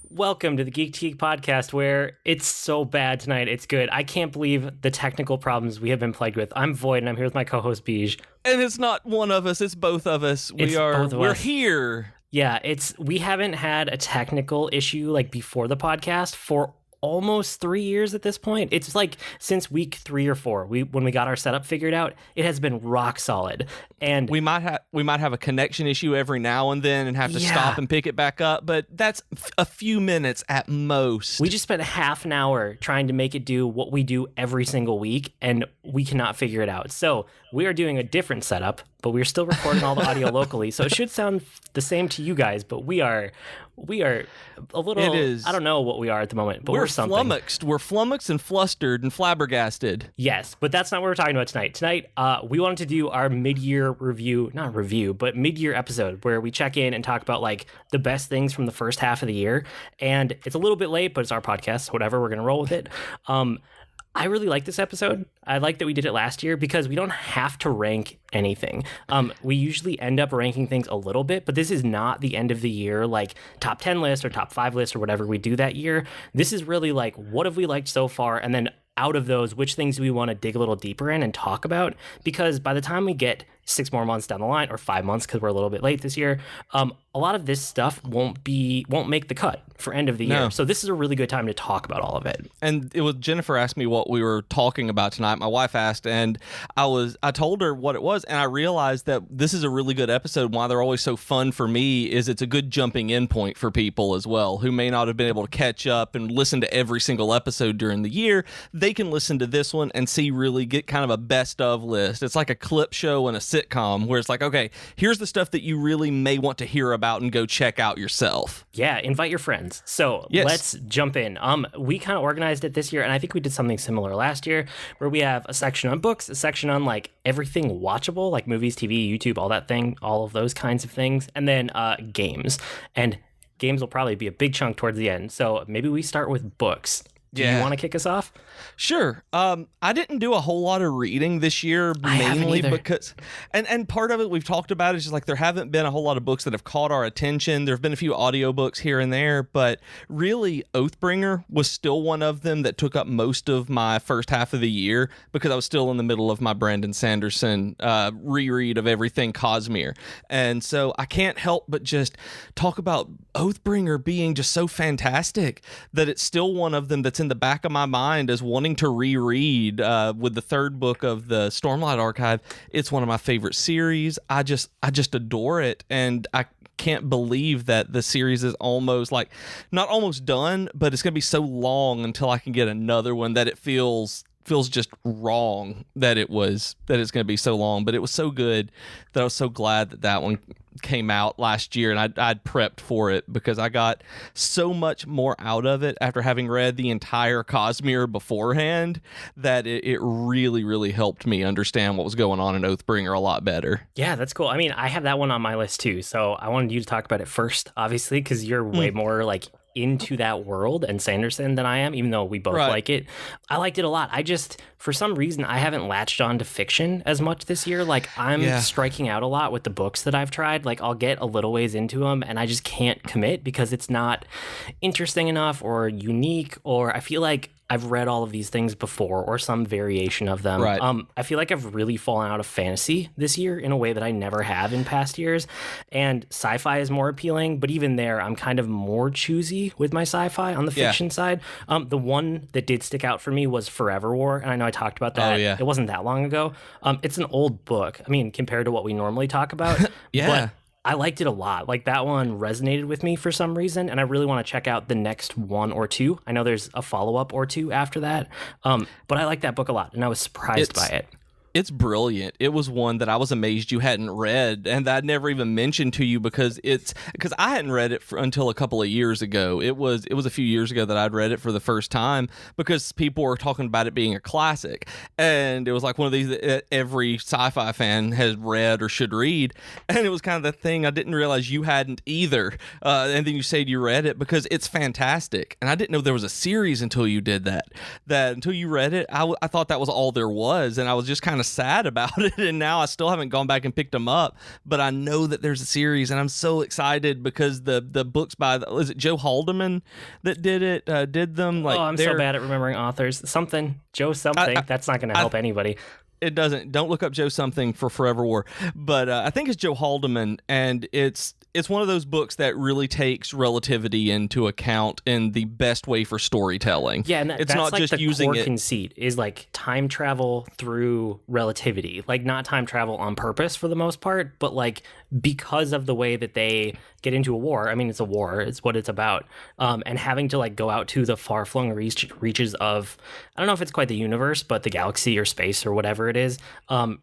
Welcome to the Geek podcast, where it's so bad tonight, it's good. I can't believe the technical problems we have been plagued with. I'm Void, and I'm here with my co-host, Beej. And it's not one of us, it's both of us. We're here. Yeah, we haven't had a technical issue like before the podcast for almost 3 years at this point. It's like since week 3 or 4, when we got our setup figured out, it has been rock solid. And we might have a connection issue every now and then and have to stop and pick it back up, but that's a few minutes at most. We just spent half an hour trying to make it do what we do every single week, and we cannot figure it out. So we are doing a different setup, but we're still recording all the audio locally, so it should sound the same to you guys, but we are a little, I don't know what we are at the moment, but we're something. Flummoxed. We're flummoxed and flustered and flabbergasted. Yes, but that's not what we're talking about tonight. Tonight, we wanted to do our mid-year mid-year episode where we check in and talk about like the best things from the first half of the year. And it's a little bit late, but it's our podcast, so whatever, we're going to roll with it. I really like this episode. I like that we did it last year because we don't have to rank anything. We usually end up ranking things a little bit, but this is not the end of the year, like top 10 list or top 5 list or whatever we do that year. This is really like, what have we liked so far? And then out of those, which things do we want to dig a little deeper in and talk about? Because by the time we get 6 more months down the line, or 5 months because we're a little bit late this year, a lot of this stuff won't make the cut for end of the year. So this is a really good time to talk about all of it. And it was Jennifer asked me what we were talking about tonight. My wife asked, and I told her what it was, and I realized that this is a really good episode. Why they're always so fun for me is it's a good jumping in point for people as well who may not have been able to catch up and listen to every single episode during the year. They can listen to this one and get kind of a best of list. It's like a clip show and a sitcom where it's like, okay, here's the stuff that you really may want to hear about and go check out yourself. Yeah, invite your friends. So Let's jump in. We kind of organized it this year, and I think we did something similar last year where we have a section on books, a section on like everything watchable, like movies, TV, YouTube, all of those kinds of things, and then games. And games will probably be a big chunk towards the end. So maybe we start with books. Do you want to kick us off? Sure. I didn't do a whole lot of reading this year, mainly because, and part of it we've talked about is just like there haven't been a whole lot of books that have caught our attention. There have been a few audiobooks here and there, but really Oathbringer was still one of them that took up most of my first half of the year because I was still in the middle of my Brandon Sanderson reread of everything Cosmere. And so I can't help but just talk about Oathbringer being just so fantastic that it's still one of them that's in the back of my mind as wanting to reread with the third book of the Stormlight Archive. It's one of my favorite series. I just adore it, and I can't believe that the series is almost like not almost done, but it's going to be so long until I can get another one that it feels just wrong that it's going to be so long. But it was so good that I was so glad that one came out last year, and I'd prepped for it because I got so much more out of it after having read the entire Cosmere beforehand that it really, really helped me understand what was going on in Oathbringer a lot better. Yeah, that's cool. I mean, I have that one on my list too, so I wanted you to talk about it first, obviously, because you're way more like into that world and Sanderson than I am, even though we both like it. I liked it a lot. For some reason, I haven't latched on to fiction as much this year. Like, I'm striking out a lot with the books that I've tried. Like, I'll get a little ways into them and I just can't commit because it's not interesting enough or unique, or I feel like I've read all of these things before or some variation of them. Right. I feel like I've really fallen out of fantasy this year in a way that I never have in past years. And sci-fi is more appealing, but even there, I'm kind of more choosy with my sci-fi on the fiction side. The one that did stick out for me was Forever War, and I know I talked about that. It wasn't that long ago. It's an old book. I mean, compared to what we normally talk about. But I liked it a lot. Like, that one resonated with me for some reason, and I really want to check out the next one or two. I know there's a follow-up or two after that, but I like that book a lot, and I was surprised by it. It's brilliant. It was one that I was amazed you hadn't read, and that I'd never even mentioned to you because I hadn't read it until a couple of years ago. It was a few years ago that I'd read it for the first time because people were talking about it being a classic, and it was like one of these that every sci-fi fan has read or should read, and it was kind of the thing I didn't realize you hadn't either. And then you said you read it because it's fantastic, and I didn't know there was a series until you did that. That until you read it, I thought that was all there was, and I was just kind of of sad about it, and now I still haven't gone back and picked them up, but I know that there's a series, and I'm so excited because the books by is it Joe Haldeman that did them? Like, I'm so bad at remembering authors. Joe something. That's not going to help anybody. It doesn't. Don't look up Joe something for Forever War, but I think it's Joe Haldeman, and it's one of those books that really takes relativity into account in the best way for storytelling. Yeah, and it's that's not like just the using core conceit is like time travel through relativity, like not time travel on purpose for the most part, but like because of the way that they get into a war. I mean, it's a war; it's what it's about, and having to like go out to the far-flung reaches of, I don't know if it's quite the universe, but the galaxy or space or whatever it is.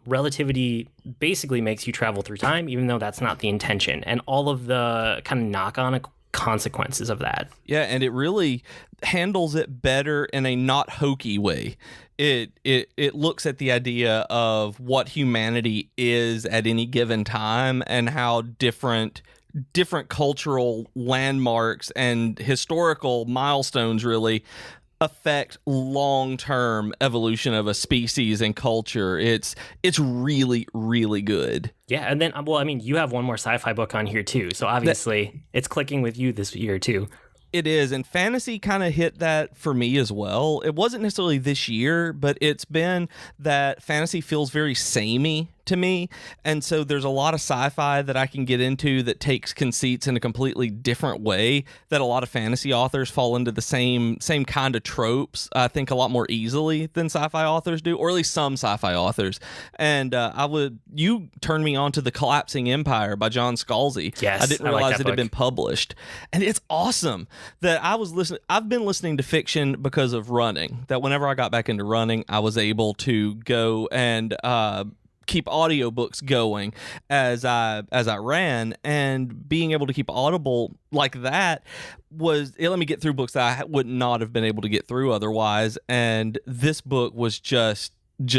Relativity basically makes you travel through time, even though that's not the intention, and all of the kind of knock-on consequences of that. Yeah, and it really handles it better in a not hokey way. It looks at the idea of what humanity is at any given time and how different cultural landmarks and historical milestones really affect long-term evolution of a species and culture. It's really, really good. Yeah, and then, well, I mean, you have one more sci-fi book on here too, so obviously it's clicking with you this year too. It is, and fantasy kind of hit that for me as well. It wasn't necessarily this year, but it's been that fantasy feels very samey to me, and so there's a lot of sci-fi that I can get into that takes conceits in a completely different way that a lot of fantasy authors fall into the same kind of tropes, I think, a lot more easily than sci-fi authors do, or at least some sci-fi authors. And you turned me on to The Collapsing Empire by John Scalzi. Yes, I didn't realize it had been published, and it's awesome that I've been listening to fiction because of running, that whenever I got back into running, I was able to go and keep audiobooks going as I ran, and being able to keep Audible like that it let me get through books that I would not have been able to get through otherwise. And this book was just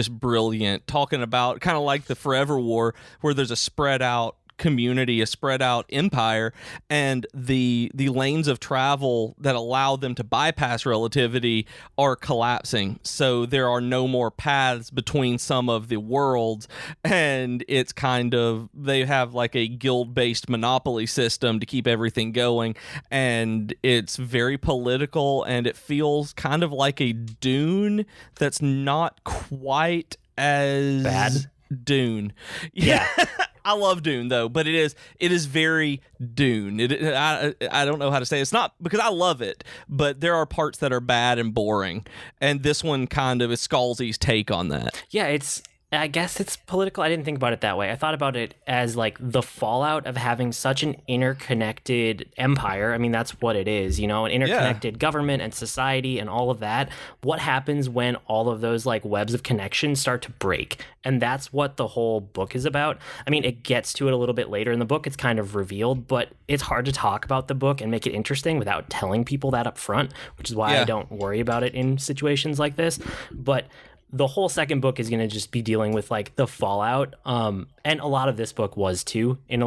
brilliant, talking about kind of like the Forever War, where there's a spread out community, a spread out empire, and the lanes of travel that allow them to bypass relativity are collapsing. So there are no more paths between some of the worlds, and it's kind of, they have like a guild-based monopoly system to keep everything going, and it's very political, and it feels kind of like a Dune that's not quite as bad. Dune. Yeah. I love Dune though, but it is very Dune. I don't know how to say it. It's not because I love it, but there are parts that are bad and boring, and this one kind of is Scalzi's take on that. Yeah, I guess it's political. I didn't think about it that way. I thought about it as like the fallout of having such an interconnected empire. I mean, that's what it is, an interconnected government and society and all of that. What happens when all of those like webs of connection start to break? And that's what the whole book is about. I mean, it gets to it a little bit later in the book. It's kind of revealed, but it's hard to talk about the book and make it interesting without telling people that up front, which is why I don't worry about it in situations like this. But the whole second book is going to just be dealing with like the fallout, and a lot of this book was too in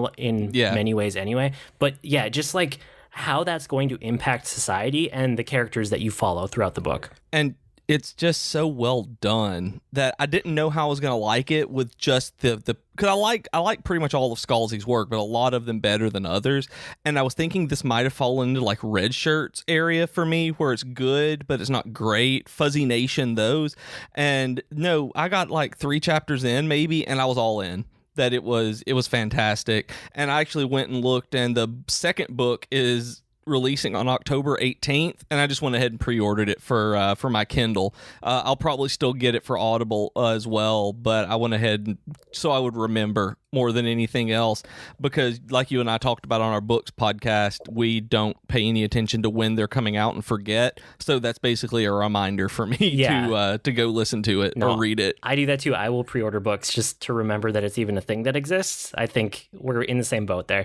many ways anyway. But yeah, just like how that's going to impact society and the characters that you follow throughout the book. And it's just so well done that I didn't know how I was going to like it with just the because I like pretty much all of Scalzi's work, but a lot of them better than others. And I was thinking this might have fallen into like Red Shirts area for me, where it's good, but it's not great. Fuzzy Nation, those. And no, I got like 3 chapters in maybe, and I was all in. That it was fantastic. And I actually went and looked, and the second book is releasing on October 18th, and I just went ahead and pre-ordered it for my Kindle. I'll probably still get it for Audible as well, but I went ahead and, so I would remember more than anything else, because like you and I talked about on our books podcast, we don't pay any attention to when they're coming out and forget. So that's basically a reminder for me to go listen to it or read it. I do that too. I will pre-order books just to remember that it's even a thing that exists. I think we're in the same boat there.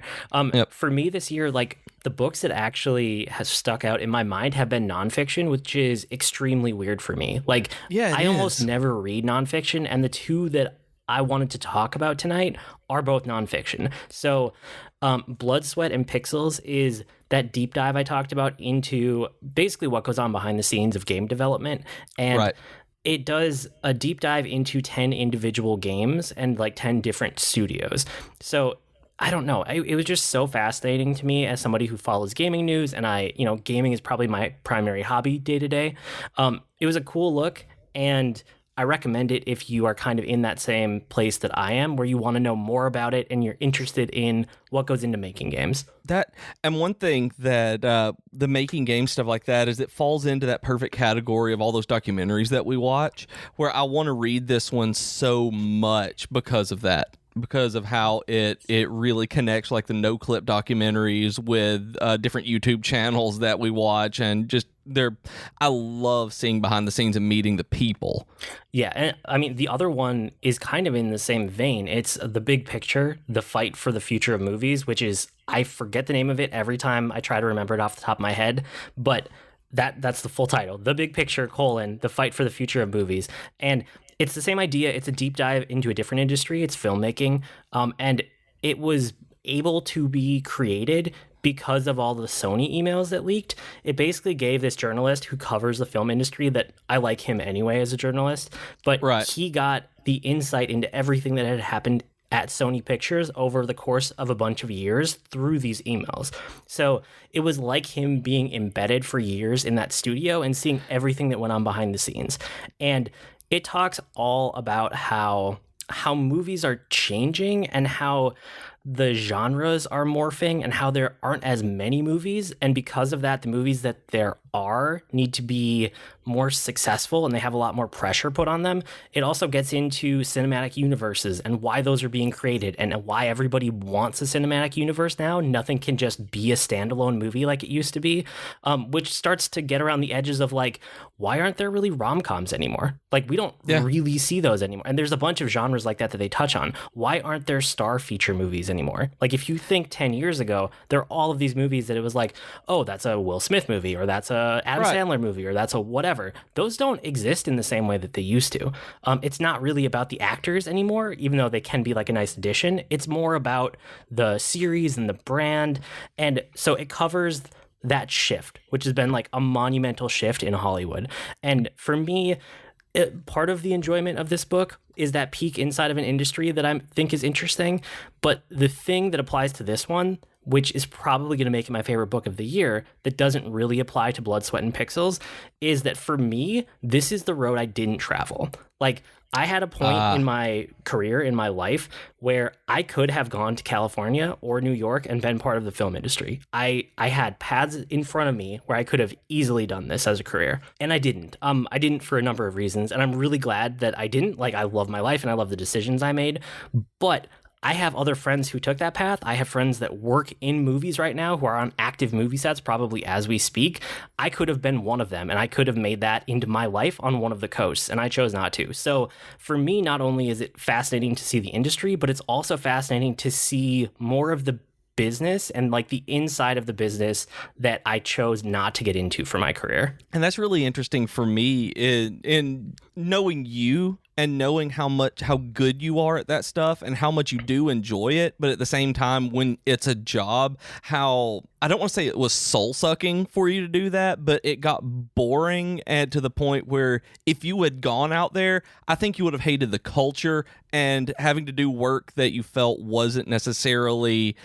For me this year, like the books that actually has stuck out in my mind have been nonfiction, which is extremely weird for me. Like I almost never read nonfiction, and the 2 that I wanted to talk about tonight are both nonfiction. So Blood, Sweat, and Pixels is that deep dive I talked about into basically what goes on behind the scenes of game development. And it does a deep dive into 10 individual games and like 10 different studios. So I don't know. It was just so fascinating to me as somebody who follows gaming news, and gaming is probably my primary hobby day to day. It was a cool look, and I recommend it if you are kind of in that same place that I am, where you want to know more about it and you're interested in what goes into making games. And one thing that the making game stuff like that is it falls into that perfect category of all those documentaries that we watch, where I want to read this one so much because of that. Because of how it really connects, like the no clip documentaries with different YouTube channels that we watch, and just I love seeing behind the scenes and meeting the people. Yeah, and I mean the other one is kind of in the same vein. It's The Big Picture, the fight for the future of movies, which is, I forget the name of it every time I try to remember it off the top of my head, but that's the full title: The Big Picture: the fight for the future of movies. And it's the same idea. It's a deep dive into a different industry. It's filmmaking. And it was able to be created because of all the Sony emails that leaked. It basically gave this journalist who covers the film industry, that I like him anyway as a journalist, but he got the insight into everything that had happened at Sony Pictures over the course of a bunch of years through these emails. So it was like him being embedded for years in that studio and seeing everything that went on behind the scenes. And it talks all about how movies are changing and how the genres are morphing and how there aren't as many movies. And because of that, the movies that there are need to be more successful and they have a lot more pressure put on them. It also gets into cinematic universes and why those are being created and why everybody wants a cinematic universe now. Nothing can just be a standalone movie like it used to be, which starts to get around the edges of like, why aren't there really rom-coms anymore? Like, we don't really see those anymore. And there's a bunch of genres like that they touch on. Why aren't there star feature movies anymore? Like, if you think 10 years ago, there are all of these movies that it was like, oh, that's a Will Smith movie, or that's a Adam Sandler movie, or that's a whatever. Those don't exist in the same way that they used to. It's not really about the actors anymore, even though they can be like a nice addition. It's more about the series and the brand. And so it covers that shift, which has been like a monumental shift in Hollywood. And for me, part of the enjoyment of this book is that peek inside of an industry that I think is interesting. But the thing that applies to this one, which is probably going to make it my favorite book of the year, that doesn't really apply to Blood, Sweat, and Pixels, is that for me, this is the road I didn't travel. Like, I had a point in my career, in my life, where I could have gone to California or New York and been part of the film industry. I had paths in front of me where I could have easily done this as a career, and I didn't. I didn't for a number of reasons, and I'm really glad that I didn't. Like, I love my life and I love the decisions I made, but I have other friends who took that path. I have friends that work in movies right now who are on active movie sets probably as we speak. I could have been one of them, and I could have made that into my life on one of the coasts, and I chose not to. So for me, not only is it fascinating to see the industry, but it's also fascinating to see more of the business and like the inside of the business that I chose not to get into for my career. And that's really interesting for me in knowing you and knowing how good you are at that stuff and how much you do enjoy it, but at the same time, when it's a job, how, I don't want to say it was soul-sucking for you to do that, but it got boring, and to the point where if you had gone out there, I think you would have hated the culture and having to do work that you felt wasn't necessarily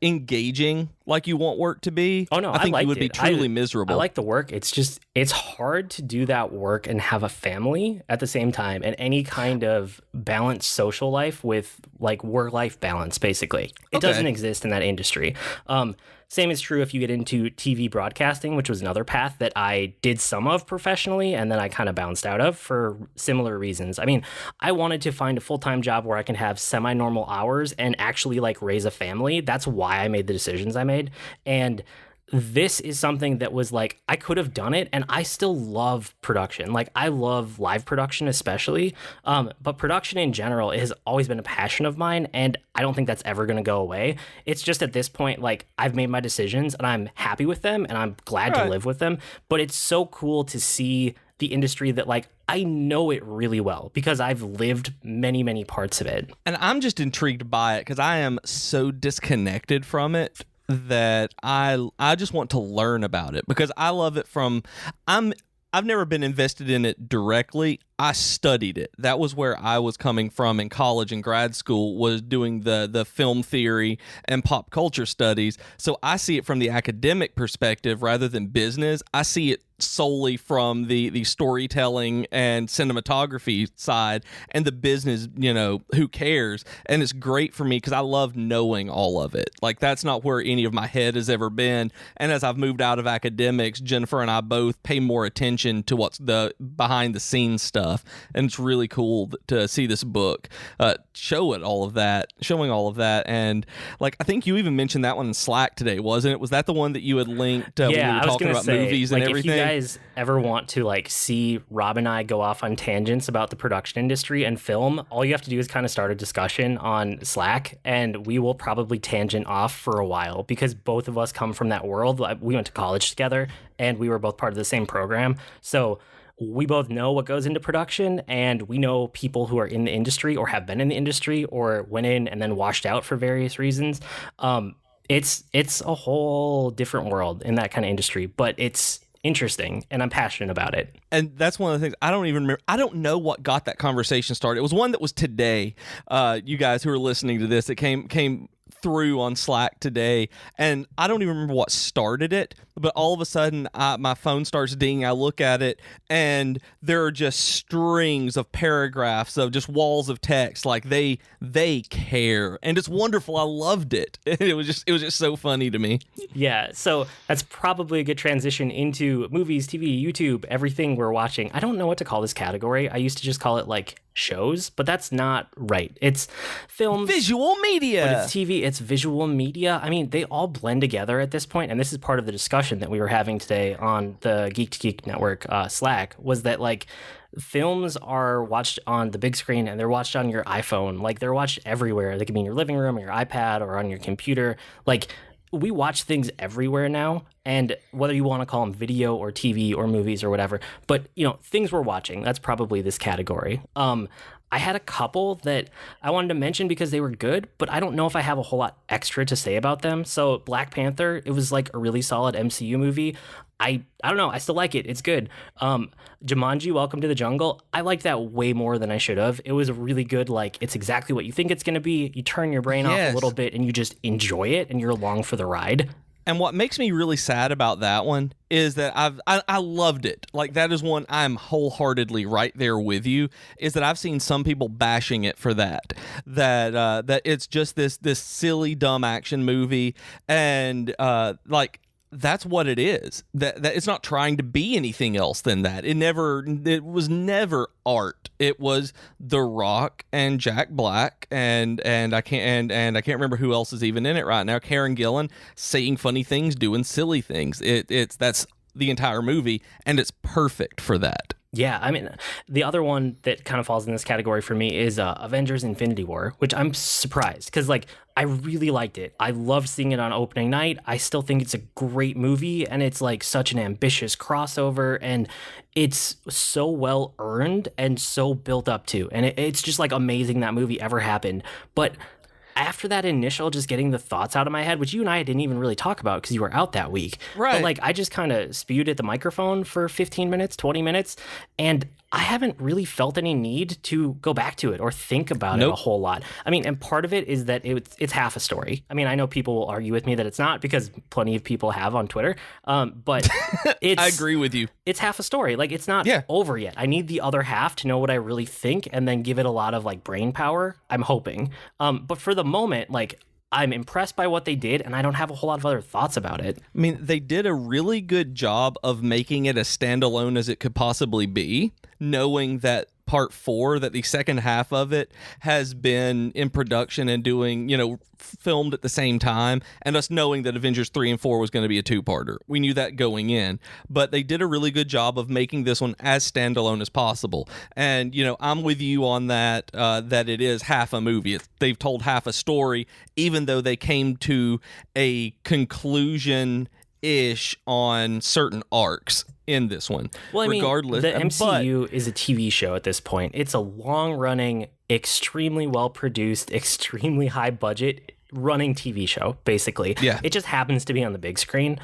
engaging like you want work to be. Oh no, I think you would be truly miserable. I like the work. It's just, it's hard to do that work and have a family at the same time and any kind of balanced social life with like work-life balance, basically. It doesn't exist in that industry. Same is true if you get into TV broadcasting, which was another path that I did some of professionally and then I kind of bounced out of for similar reasons. I mean, I wanted to find a full-time job where I can have semi-normal hours and actually like raise a family. That's why I made the decisions I made. And this is something that was like, I could have done it, and I still love production. Like, I love live production especially, but production in general has always been a passion of mine, and I don't think that's ever going to go away. It's just at this point, like, I've made my decisions, and I'm happy with them, and I'm glad to live with them, but it's so cool to see the industry that, like, I know it really well because I've lived many, many parts of it. And I'm just intrigued by it because I am so disconnected from it that I just want to learn about it because I love it from, I've never been invested in it directly. I studied it. That was where I was coming from in college and grad school, was doing the film theory and pop culture studies. So I see it from the academic perspective rather than business. I see it solely from the storytelling and cinematography side, and the business, who cares? And it's great for me because I love knowing all of it. Like, that's not where any of my head has ever been. And as I've moved out of academics, Jennifer and I both pay more attention to what's the behind the scenes stuff. And it's really cool to see this book showing all of that. And like, I think you even mentioned that one in Slack today, wasn't it? Was that the one that you had linked when we were talking about movies and everything? If you guys ever want to like see Rob and I go off on tangents about the production industry and film, all you have to do is kind of start a discussion on Slack, and we will probably tangent off for a while because both of us come from that world. We went to college together and we were both part of the same program. So we both know what goes into production, and we know people who are in the industry or have been in the industry or went in and then washed out for various reasons. It's a whole different world in that kind of industry, but it's interesting and I'm passionate about it. And that's one of the things I don't even remember. I don't know what got that conversation started. It was one that was today. You guys who are listening to this, it came through on Slack today, and I don't even remember what started it, but all of a sudden my phone starts dinging. I look at it, and there are just strings of paragraphs of just walls of text. Like they care, and it's wonderful. I loved it. It was just so funny to me. Yeah, so that's probably a good transition into movies, TV, YouTube, everything we're watching. I don't know what to call this category. I used to just call it like shows, but that's not right. It's films, visual media, but it's TV, it's visual media. I mean, they all blend together at this point, and this is part of the discussion that we were having today on the Geek to Geek Network Slack, was that like films are watched on the big screen and they're watched on your iPhone. Like, they're watched everywhere. They could be in your living room or your iPad or on your computer. Like, we watch things everywhere now, and whether you want to call them video or TV or movies or whatever, but things we're watching, that's probably this category. I had a couple that I wanted to mention because they were good, but I don't know if I have a whole lot extra to say about them. So Black Panther, it was like a really solid MCU movie. I don't know. I still like it. It's good. Jumanji, Welcome to the Jungle. I liked that way more than I should have. It was a really good, like, it's exactly what you think it's going to be. You turn your brain off a little bit and you just enjoy it and you're along for the ride. And what makes me really sad about that one is that I loved it. Like, that is one I'm wholeheartedly right there with you, is that I've seen some people bashing it for that it's just this silly, dumb action movie. And that's what it is. That it's not trying to be anything else than that. It was never art. It was The Rock and Jack Black and I can't remember who else is even in it right now. Karen Gillan saying funny things, doing silly things. That's the entire movie, and it's perfect for that. Yeah, I mean, the other one that kind of falls in this category for me is Avengers Infinity War, which I'm surprised because, like, I really liked it. I loved seeing it on opening night. I still think it's a great movie, and it's like such an ambitious crossover, and it's so well earned and so built up to, and it's just like amazing that movie ever happened. But after that initial just getting the thoughts out of my head, which you and I didn't even really talk about because you were out that week. Right. But like, I just kind of spewed at the microphone for 15 minutes, 20 minutes, and I haven't really felt any need to go back to it or think about it a whole lot. I mean, and part of it is that it's half a story. I mean, I know people will argue with me that it's not because plenty of people have on Twitter, but it's... I agree with you. It's half a story. Like, it's not over yet. I need the other half to know what I really think and then give it a lot of like brain power, I'm hoping. But for the moment, like, I'm impressed by what they did, and I don't have a whole lot of other thoughts about it. I mean, they did a really good job of making it as standalone as it could possibly be, knowing that part 4, that the second half of it has been in production and doing, filmed at the same time, and us knowing that Avengers 3 and 4 was going to be a 2-parter. We knew that going in, but they did a really good job of making this one as standalone as possible. And, I'm with you on that, that it is half a movie. They've told half a story, even though they came to a conclusion-ish on certain arcs in this one. Well, I mean, regardless, the MCU is a TV show at this point. It's a long-running, extremely well-produced, extremely high-budget running TV show, basically. Yeah. It just happens to be on the big screen.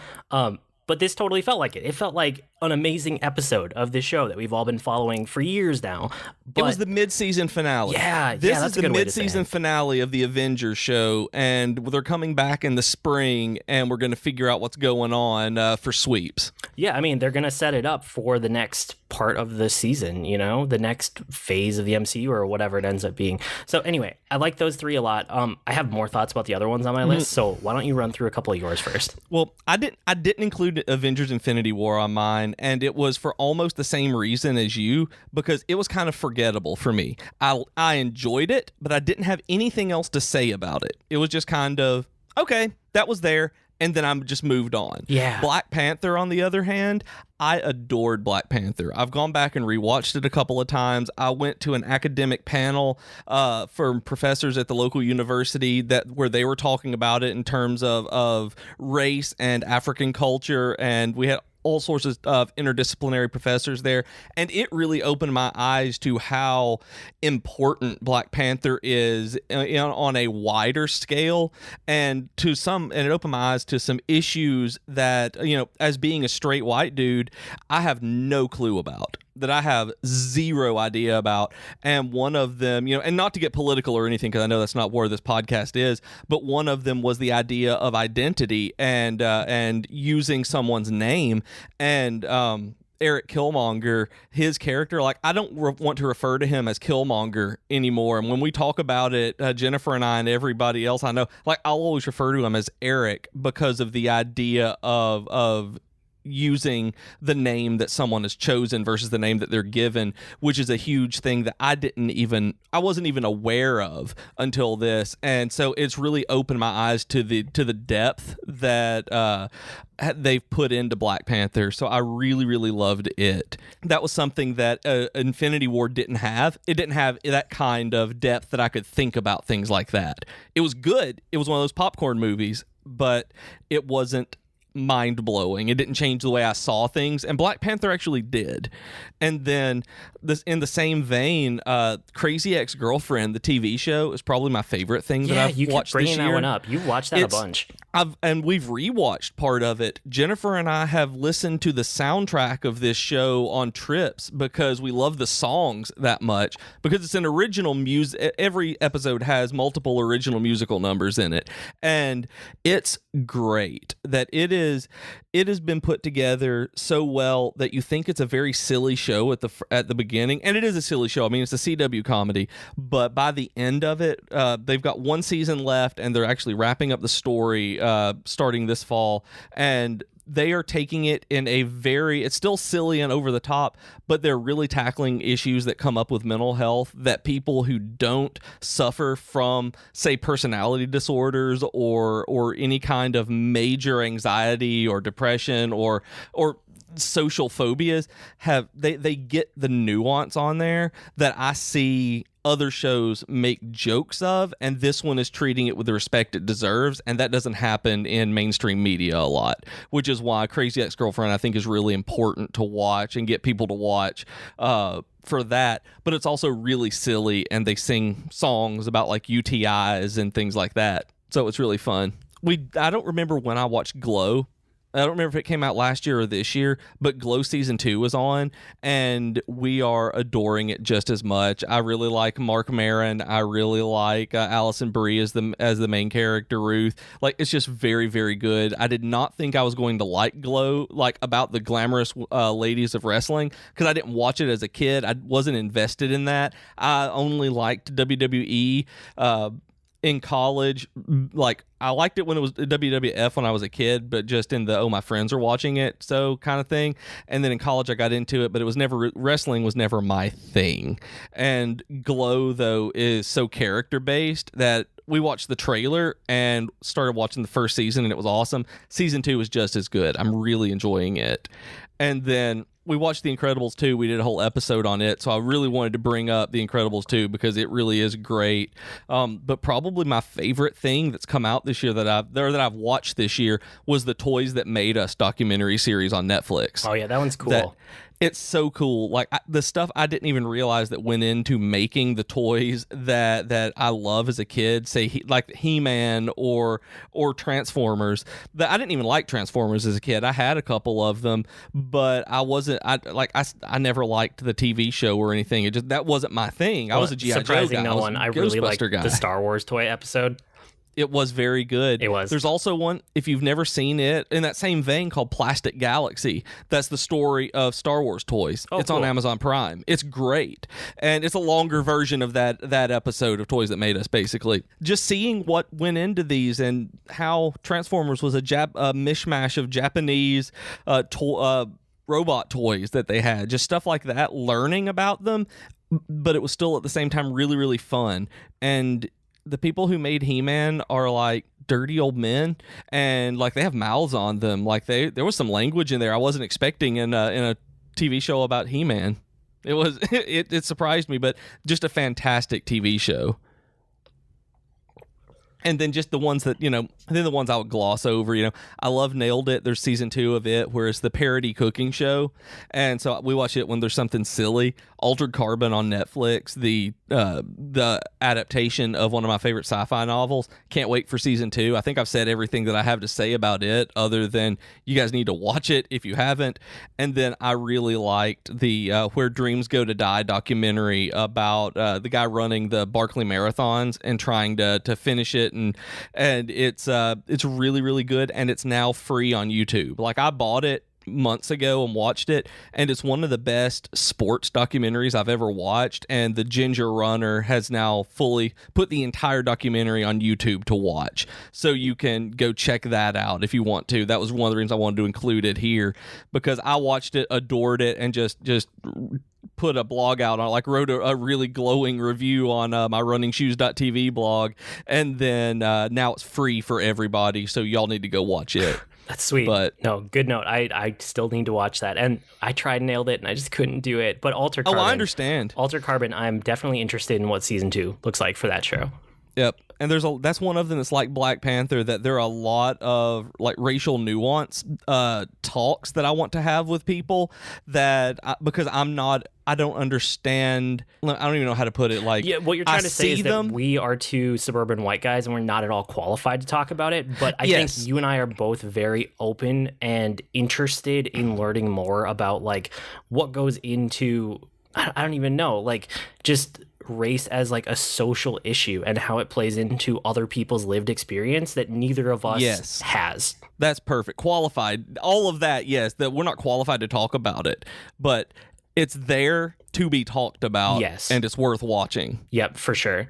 But this totally felt like it. It felt like an amazing episode of this show that we've all been following for years now. But it was the mid-season finale. This is the mid-season finale of the Avengers show, and they're coming back in the spring, and we're going to figure out what's going on for sweeps. Yeah, I mean, they're going to set it up for the next part of the season, the next phase of the MCU or whatever it ends up being. So anyway, I like those three a lot. I have more thoughts about the other ones on my list, so why don't you run through a couple of yours first? Well, I didn't include Avengers Infinity War on mine, and it was for almost the same reason as you, because it was kind of forgettable for me. I enjoyed it, but I didn't have anything else to say about it. It was just kind of, okay, that was there, and then I'm just moved on. Yeah. Black Panther, on the other hand, I adored Black Panther. I've gone back and rewatched it a couple of times. I went to an academic panel from professors at the local university where they were talking about it in terms of race and African culture, and we had all sorts of interdisciplinary professors there, and it really opened my eyes to how important Black Panther is on a wider scale, and it opened my eyes to some issues that, as being a straight white dude, I have no clue about, that I have zero idea about. And one of them, and not to get political or anything, because I know that's not where this podcast is, but one of them was the idea of identity and using someone's name. And Eric Killmonger, his character, I don't want to refer to him as Killmonger anymore. And when we talk about it, Jennifer and I and everybody else I know, I'll always refer to him as Eric, because of the idea of using the name that someone has chosen versus the name that they're given, which is a huge thing that I wasn't even aware of until this. And so it's really opened my eyes to the depth that they've put into Black Panther. So I really, really loved it. That was something that Infinity War didn't have. It didn't have that kind of depth that I could think about things like that. It was good. It was one of those popcorn movies, but it wasn't mind-blowing. It didn't change the way I saw things, and Black Panther actually did. And then in the same vein, Crazy Ex-Girlfriend, the TV show, is probably my favorite thing that I've watched this year. Bringing that one up. You've watched that a bunch. And we've rewatched part of it. Jennifer and I have listened to the soundtrack of this show on trips because we love the songs that much, because it's an original music. Every episode has multiple original musical numbers in it, and it's great that it has been put together so well that you think it's a very silly show at the beginning, and it is a silly show. I mean, it's a CW comedy, but by the end of it, they've got one season left, and they're actually wrapping up the story starting this fall, and they are taking it in it's still silly and over the top, but they're really tackling issues that come up with mental health that people who don't suffer from, say, personality disorders or any kind of major anxiety or depression or social phobias they get the nuance on there that I see other shows make jokes of, and this one is treating it with the respect it deserves, and that doesn't happen in mainstream media a lot, which is why Crazy Ex-Girlfriend, I think, is really important to watch and get people to watch for that. But it's also really silly, and they sing songs about UTIs and things like that, so it's really fun. I don't remember when I watched Glow. I don't remember if it came out last year or this year, but Glow Season 2 was on, and we are adoring it just as much. I really like Mark Maron. I really like Alison Brie as the main character, Ruth. It's just very, very good. I did not think I was going to like Glow, about the glamorous ladies of wrestling, because I didn't watch it as a kid. I wasn't invested in that. I only liked WWE in college. I liked it when it was WWF when I was a kid, but just in the my friends are watching it so kind of thing. And then in college I got into it, but it was never, wrestling was never my thing. And Glow, though, is so character based that we watched the trailer and started watching the first season, and it was awesome. Season 2 is just as good. I'm really enjoying it. And then we watched The Incredibles 2. We did a whole episode on it, so I really wanted to bring up The Incredibles 2 because it really is great. But probably my favorite thing that's come out this year that I've watched this year was the Toys That Made Us documentary series on Netflix. Oh yeah, that one's cool. It's so cool. Like the stuff I didn't even realize that went into making the toys that I love as a kid, say like He-Man or Transformers. That I didn't even like Transformers as a kid. I had a couple of them, but I never liked the TV show or anything. That wasn't my thing. I was a G.I. Joe guy. No one. I really liked the Star Wars toy episode. It was very good. It was. There's also one, if you've never seen it, in that same vein called Plastic Galaxy. That's the story of Star Wars toys. It's cool. On Amazon Prime. It's great. And it's a longer version of that episode of Toys That Made Us, basically. Just seeing what went into these and how Transformers was a mishmash of Japanese robot toys that they had. Just stuff like that, learning about them, but it was still at the same time really, really fun. And the people who made He-Man are like dirty old men, and like they have mouths on them. Like there was some language in there I wasn't expecting in a TV show about He-Man. It surprised me, but just a fantastic TV show. And then just the ones that, the ones I would gloss over, I love Nailed It. There's season 2 of it where it's the parody cooking show. And so we watch it when there's something silly. Altered Carbon on Netflix, the adaptation of one of my favorite sci-fi novels. Can't wait for season 2. I think I've said everything that I have to say about it, other than you guys need to watch it if you haven't. And then I really liked the Where Dreams Go to Die documentary about the guy running the Barkley Marathons and trying to finish it. And it's really, really good, and it's now free on YouTube. Like, I bought it months ago and watched it, and it's one of the best sports documentaries I've ever watched. And the Ginger Runner has now fully put the entire documentary on YouTube to watch, so you can go check that out if you want to. That was one of the reasons I wanted to include it here, because I watched it, adored it, and just put a blog out on, like, wrote a really glowing review on my runningshoes.tv blog, and then now it's free for everybody, so y'all need to go watch it. That's sweet. But no, good note. I still need to watch that, and I tried and Nailed It, and I just couldn't do it. But Altered Carbon. I understand. Altered Carbon, I'm definitely interested in what season 2 looks like for that show. Yep. And that's one of them that's like Black Panther, that there are a lot of like racial nuance talks that I want to have with people because I don't understand. I don't even know how to put it. Like, yeah, what you're trying to say is that we are two suburban white guys and we're not at all qualified to talk about it. But I think you and I are both very open and interested in learning more about like what goes into, I don't even know, like just race as like a social issue and how it plays into other people's lived experience that neither of us has. That's perfect. Qualified. All of that, yes, that we're not qualified to talk about it, but it's there to be talked about. Yes. And it's worth watching. Yep, for sure.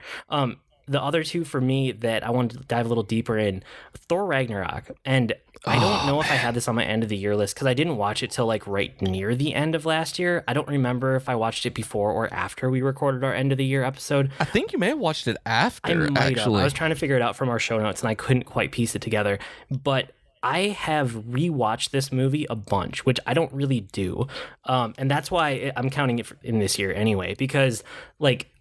The other two for me that I wanted to dive a little deeper in, Thor Ragnarok. And I don't know if I had this on my end of the year list because I didn't watch it till like right near the end of last year. I don't remember if I watched it before or after we recorded our end of the year episode. I think you may have watched it after, actually. I was trying to figure it out from our show notes and I couldn't quite piece it together. But I have rewatched this movie a bunch, which I don't really do. And that's why I'm counting it in this year anyway, because like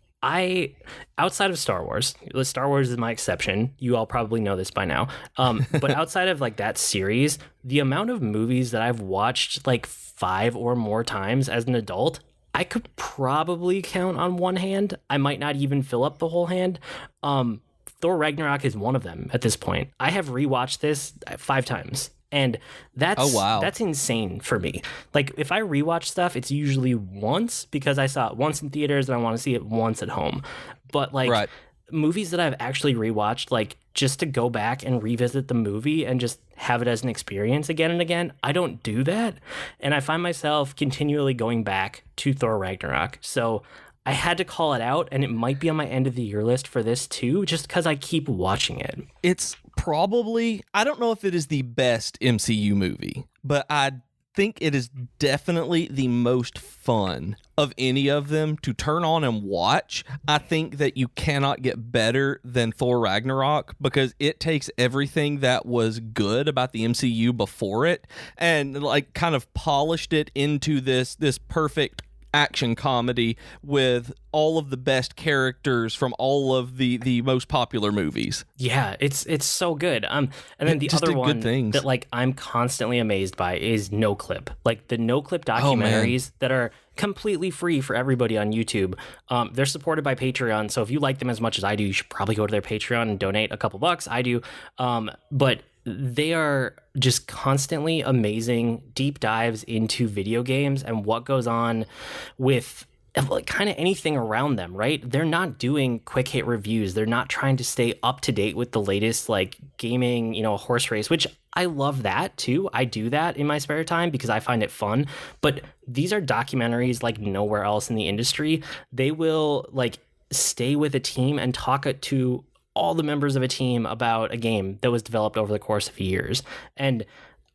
outside of Star Wars is my exception. You all probably know this by now. But outside of like that series, the amount of movies that I've watched like 5 or more times as an adult, I could probably count on one hand. I might not even fill up the whole hand. Thor Ragnarok is one of them at this point. I have rewatched this 5 times. And that's insane for me. Like, if I rewatch stuff, it's usually once because I saw it once in theaters and I want to see it once at home. But, like, movies that I've actually rewatched, like, just to go back and revisit the movie and just have it as an experience again and again, I don't do that. And I find myself continually going back to Thor Ragnarok. So I had to call it out, and it might be on my end of the year list for this, too, just because I keep watching it. It's probably, I don't know if it is the best MCU movie, but I think it is definitely the most fun of any of them to turn on and watch. I think that you cannot get better than Thor Ragnarok because it takes everything that was good about the MCU before it and like kind of polished it into this perfect action comedy with all of the best characters from all of the most popular movies. Yeah, it's so good. And then the other one that like I'm constantly amazed by is No Clip. Like the No Clip documentaries that are completely free for everybody on YouTube. They're supported by Patreon, so if you like them as much as I do, you should probably go to their Patreon and donate a couple bucks. I do. But they are just constantly amazing deep dives into video games and what goes on with like kind of anything around them, right? They're not doing quick hit reviews. They're not trying to stay up to date with the latest like gaming, horse race, which I love that too. I do that in my spare time because I find it fun. But these are documentaries like nowhere else in the industry. They will like stay with a team and talk to all the members of a team about a game that was developed over the course of years. And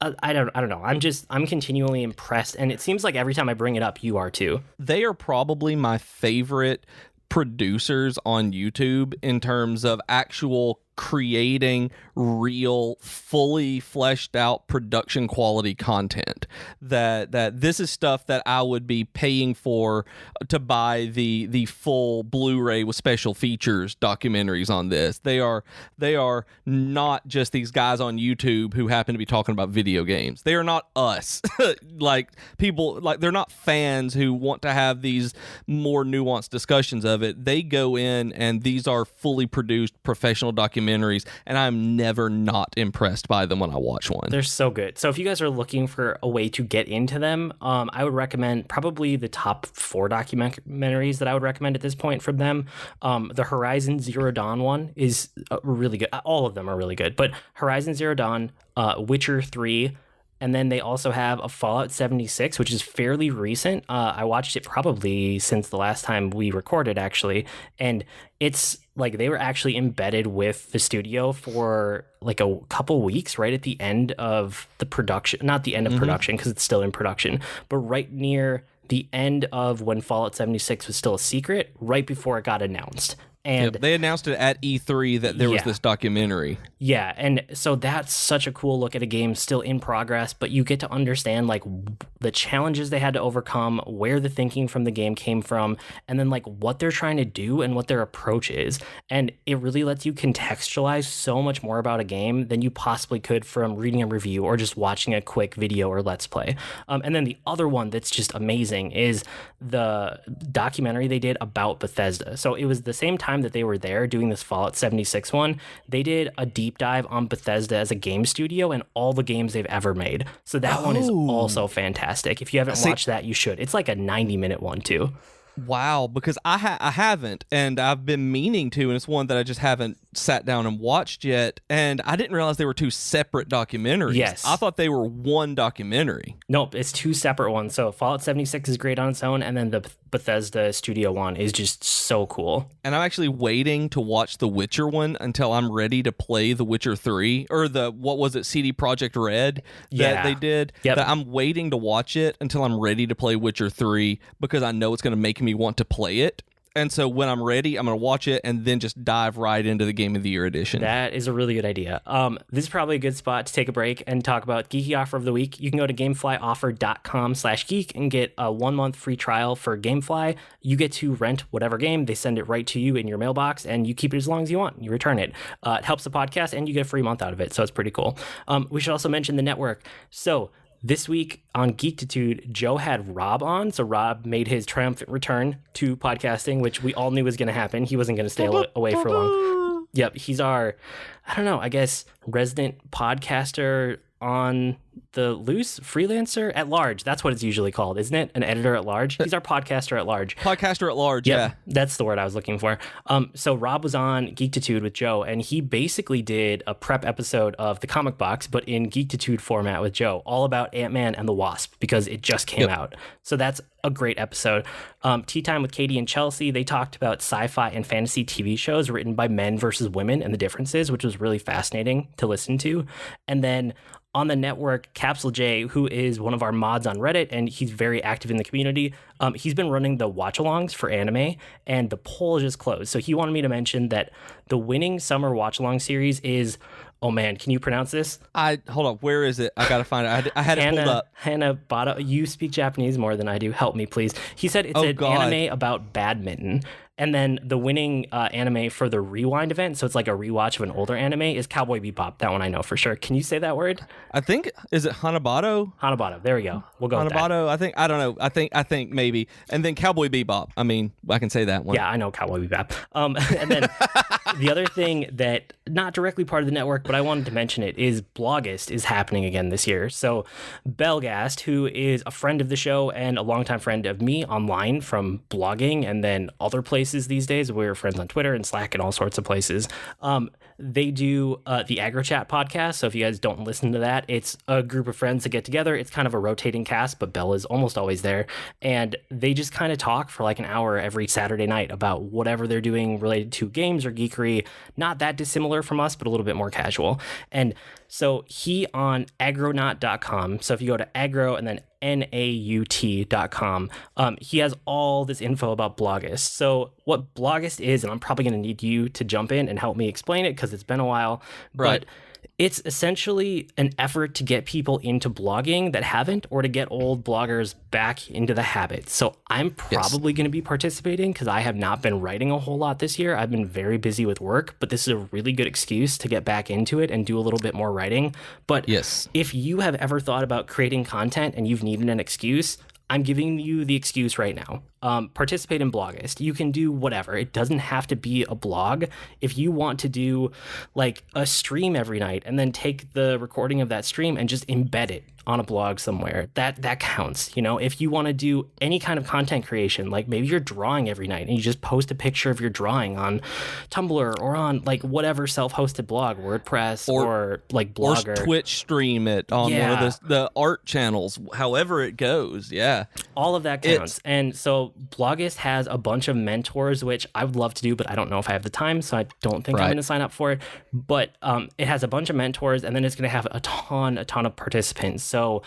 I don't know. I'm continually impressed. And it seems like every time I bring it up, you are too. They are probably my favorite producers on YouTube in terms of actual creating real, fully fleshed out production quality content. That this is stuff that I would be paying for to buy the full Blu-ray with special features documentaries on this. They are not just these guys on YouTube who happen to be talking about video games. They are not us. Like people, like they're not fans who want to have these more nuanced discussions of it. They go in and these are fully produced professional documentaries, and I'm never not impressed by them when I watch one. They're so good. So if you guys are looking for a way to get into them, I would recommend probably the top 4 documentaries that I would recommend at this point from them. The Horizon Zero Dawn one is really good. All of them are really good, but Horizon Zero Dawn, Witcher 3, and then they also have a Fallout 76, which is fairly recent. I watched it probably since the last time we recorded, actually. And it's like they were actually embedded with the studio for like a couple weeks right at the end of the production. Not the end of production because it's still in production, but right near the end of when Fallout 76 was still a secret, right before it got announced. And they announced it at E3 that there was this documentary. Yeah, and so that's such a cool look at a game still in progress, but you get to understand like the challenges they had to overcome, where the thinking from the game came from, and then like what they're trying to do and what their approach is. And it really lets you contextualize so much more about a game than you possibly could from reading a review or just watching a quick video or let's play. And then the other one that's just amazing is the documentary they did about Bethesda. So it was the same time that they were there doing this Fallout 76 one, they did a deep dive on Bethesda as a game studio and all the games they've ever made. So that one is also fantastic. If you haven't watched that, you should. It's like a 90-minute one too. Wow, because I haven't, and I've been meaning to, and it's one that I just haven't sat down and watched yet, and I didn't realize they were 2 separate documentaries. Yes. I thought they were one documentary. Nope, it's 2 separate ones. So Fallout 76 is great on its own, and then the Bethesda Studio one is just so cool. And I'm actually waiting to watch the Witcher one until I'm ready to play the Witcher 3, or what was it, CD Projekt Red that they did? Yep. That I'm waiting to watch it until I'm ready to play Witcher 3 because I know it's going to make me want to play it. And so when I'm ready, I'm going to watch it and then just dive right into the Game of the Year edition. That is a really good idea. This is probably a good spot to take a break and talk about Geeky Offer of the Week. You can go to gameflyoffer.com/geek and get a 1-month free trial for Gamefly. You get to rent whatever game. They send it right to you in your mailbox, and you keep it as long as you want. You return it. It helps the podcast, and you get a free month out of it, so it's pretty cool. We should also mention the network. So this week on Geektitude, Joe had Rob on. So Rob made his triumphant return to podcasting, which we all knew was going to happen. He wasn't going to stay away for long. Yep, he's our, I don't know, I guess, resident podcaster on the loose, freelancer at large. That's what it's usually called, isn't it? An editor at large. He's our podcaster at large. Podcaster at large, yep, that's the word I was looking for. So Rob was on Geektitude with Joe, and he basically did a prep episode of the Comic Box, but in Geektitude format with Joe, all about Ant-Man and the Wasp, because it just came out. So that's a great episode. Tea Time with Katie and Chelsea, they talked about sci-fi and fantasy TV shows written by men versus women and the differences, which was really fascinating to listen to. And then on the network, Capsule J, who is one of our mods on Reddit, and he's very active in the community, he's been running the watch-alongs for anime, and the poll just closed. So he wanted me to mention that the winning summer watch-along series is Oh man, can you pronounce this? Hold on. Where is it? I gotta find it. I had it pulled up. Hanabata. You speak Japanese more than I do. Help me, please. He said it's an anime about badminton. And then the winning anime for the Rewind event, so it's like a rewatch of an older anime, is Cowboy Bebop. That one I know for sure. Can you say that word? I think, is it Hanabato? Hanabato. There we go. We'll go with that. Hanabato. I don't know. I think maybe. And then Cowboy Bebop. I mean, I can say that one. Yeah, I know Cowboy Bebop. And then the other thing that, not directly part of the network, but I wanted to mention it, is Blogist is happening again this year. So Belgast, who is a friend of the show and a longtime friend of me online from blogging and then other places these days. We're friends on Twitter and Slack and all sorts of places. They do the AgroChat podcast. So if you guys don't listen to that, it's a group of friends that get together. It's kind of a rotating cast, but Belle is almost always there. And they just kind of talk for like an hour every Saturday night about whatever they're doing related to games or geekery. Not that dissimilar from us, but a little bit more casual. And so he on agronaut.com. So if you go to agro and then naut.com, he has all this info about Blogist. So what Blogist is, and I'm probably going to need you to jump in and help me explain it because it's been a while, right. But it's essentially an effort to get people into blogging that haven't, or to get old bloggers back into the habit. So I'm probably going to be participating because I have not been writing a whole lot this year. I've been very busy with work, but this is a really good excuse to get back into it and do a little bit more writing. But if you have ever thought about creating content and you've needed an excuse, I'm giving you the excuse right now. Participate in Blogist. You can do whatever. It doesn't have to be a blog. If you want to do like a stream every night and then take the recording of that stream and just embed it on a blog somewhere, that counts. You know, if you want to do any kind of content creation, like maybe you're drawing every night and you just post a picture of your drawing on Tumblr or on like whatever self-hosted blog, WordPress or like Blogger. Or Twitch stream it on one of the art channels, however it goes. Yeah. All of that counts. And so Blogist has a bunch of mentors, which I would love to do, but I don't know if I have the time, so I don't think I'm going to sign up for it. But it has a bunch of mentors, and then it's going to have a ton of participants. So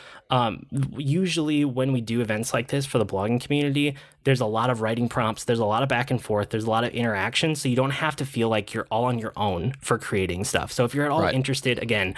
usually when we do events like this for the blogging community, there's a lot of writing prompts, there's a lot of back and forth, there's a lot of interaction, so you don't have to feel like you're all on your own for creating stuff. So if you're at all interested, again,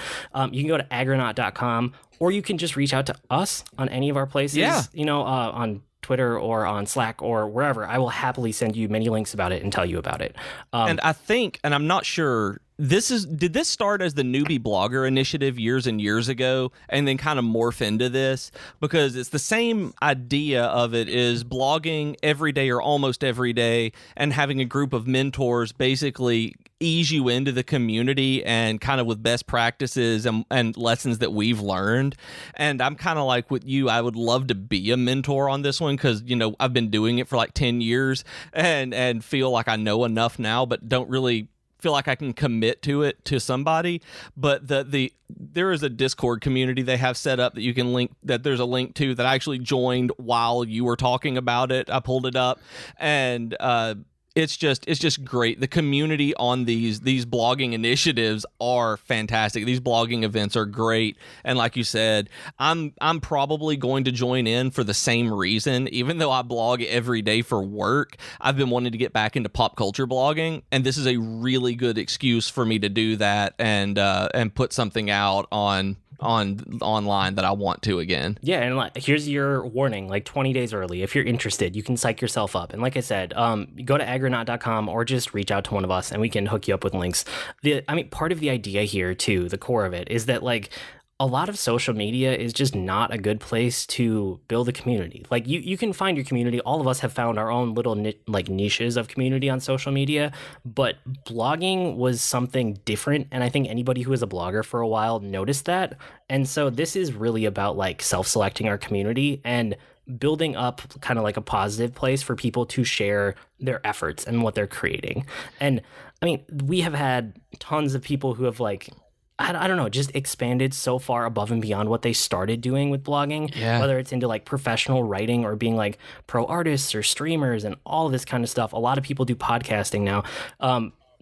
you can go to agronaut.com, or you can just reach out to us on any of our places, you know, on Twitter or on Slack or wherever. I will happily send you many links about it and tell you about it. And I think, and I'm not sure, did this start as the newbie blogger initiative years and years ago and then kind of morph into this? Because it's the same idea of it is blogging every day or almost every day and having a group of mentors basically ease you into the community and kind of with best practices and lessons that we've learned. And I'm kind of like with you, I would love to be a mentor on this one because, you know, I've been doing it for like 10 years and feel like I know enough now, but don't really feel like I can commit to it to somebody. But there is a Discord community they have set up that you can link, that there's a link to, that I actually joined while you were talking about it. I pulled it up, and it's just great. The community on these blogging initiatives are fantastic. These blogging events are great. And like you said, I'm probably going to join in for the same reason. Even though I blog every day for work, I've been wanting to get back into pop culture blogging, and this is a really good excuse for me to do that and put something out online that I want to again. Yeah, and like, here's your warning, like 20 days early. If you're interested, you can psych yourself up. And like I said, go to agronaut.com or just reach out to one of us and we can hook you up with links. Part of the idea here too, the core of it, is that like a lot of social media is just not a good place to build a community. Like you can find your community. All of us have found our own little niches of community on social media, but blogging was something different. And I think anybody who was a blogger for a while noticed that. And so this is really about like self-selecting our community and building up kind of like a positive place for people to share their efforts and what they're creating. And I mean, we have had tons of people who have like, I don't know, just expanded so far above and beyond what they started doing with blogging, whether it's into like professional writing or being like pro artists or streamers and all of this kind of stuff. A lot of people do podcasting now.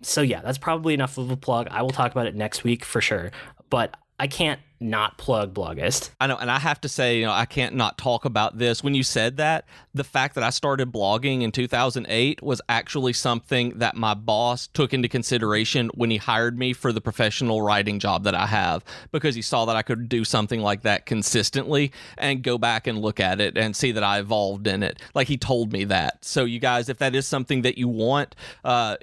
So yeah, that's probably enough of a plug. I will talk about it next week for sure, but I can't not plug Bloggist. I know, and I have to say, I can't not talk about this. When you said that, the fact that I started blogging in 2008 was actually something that my boss took into consideration when he hired me for the professional writing job that I have, because he saw that I could do something like that consistently and go back and look at it and see that I evolved in it. Like, he told me that. So you guys, if that is something that you want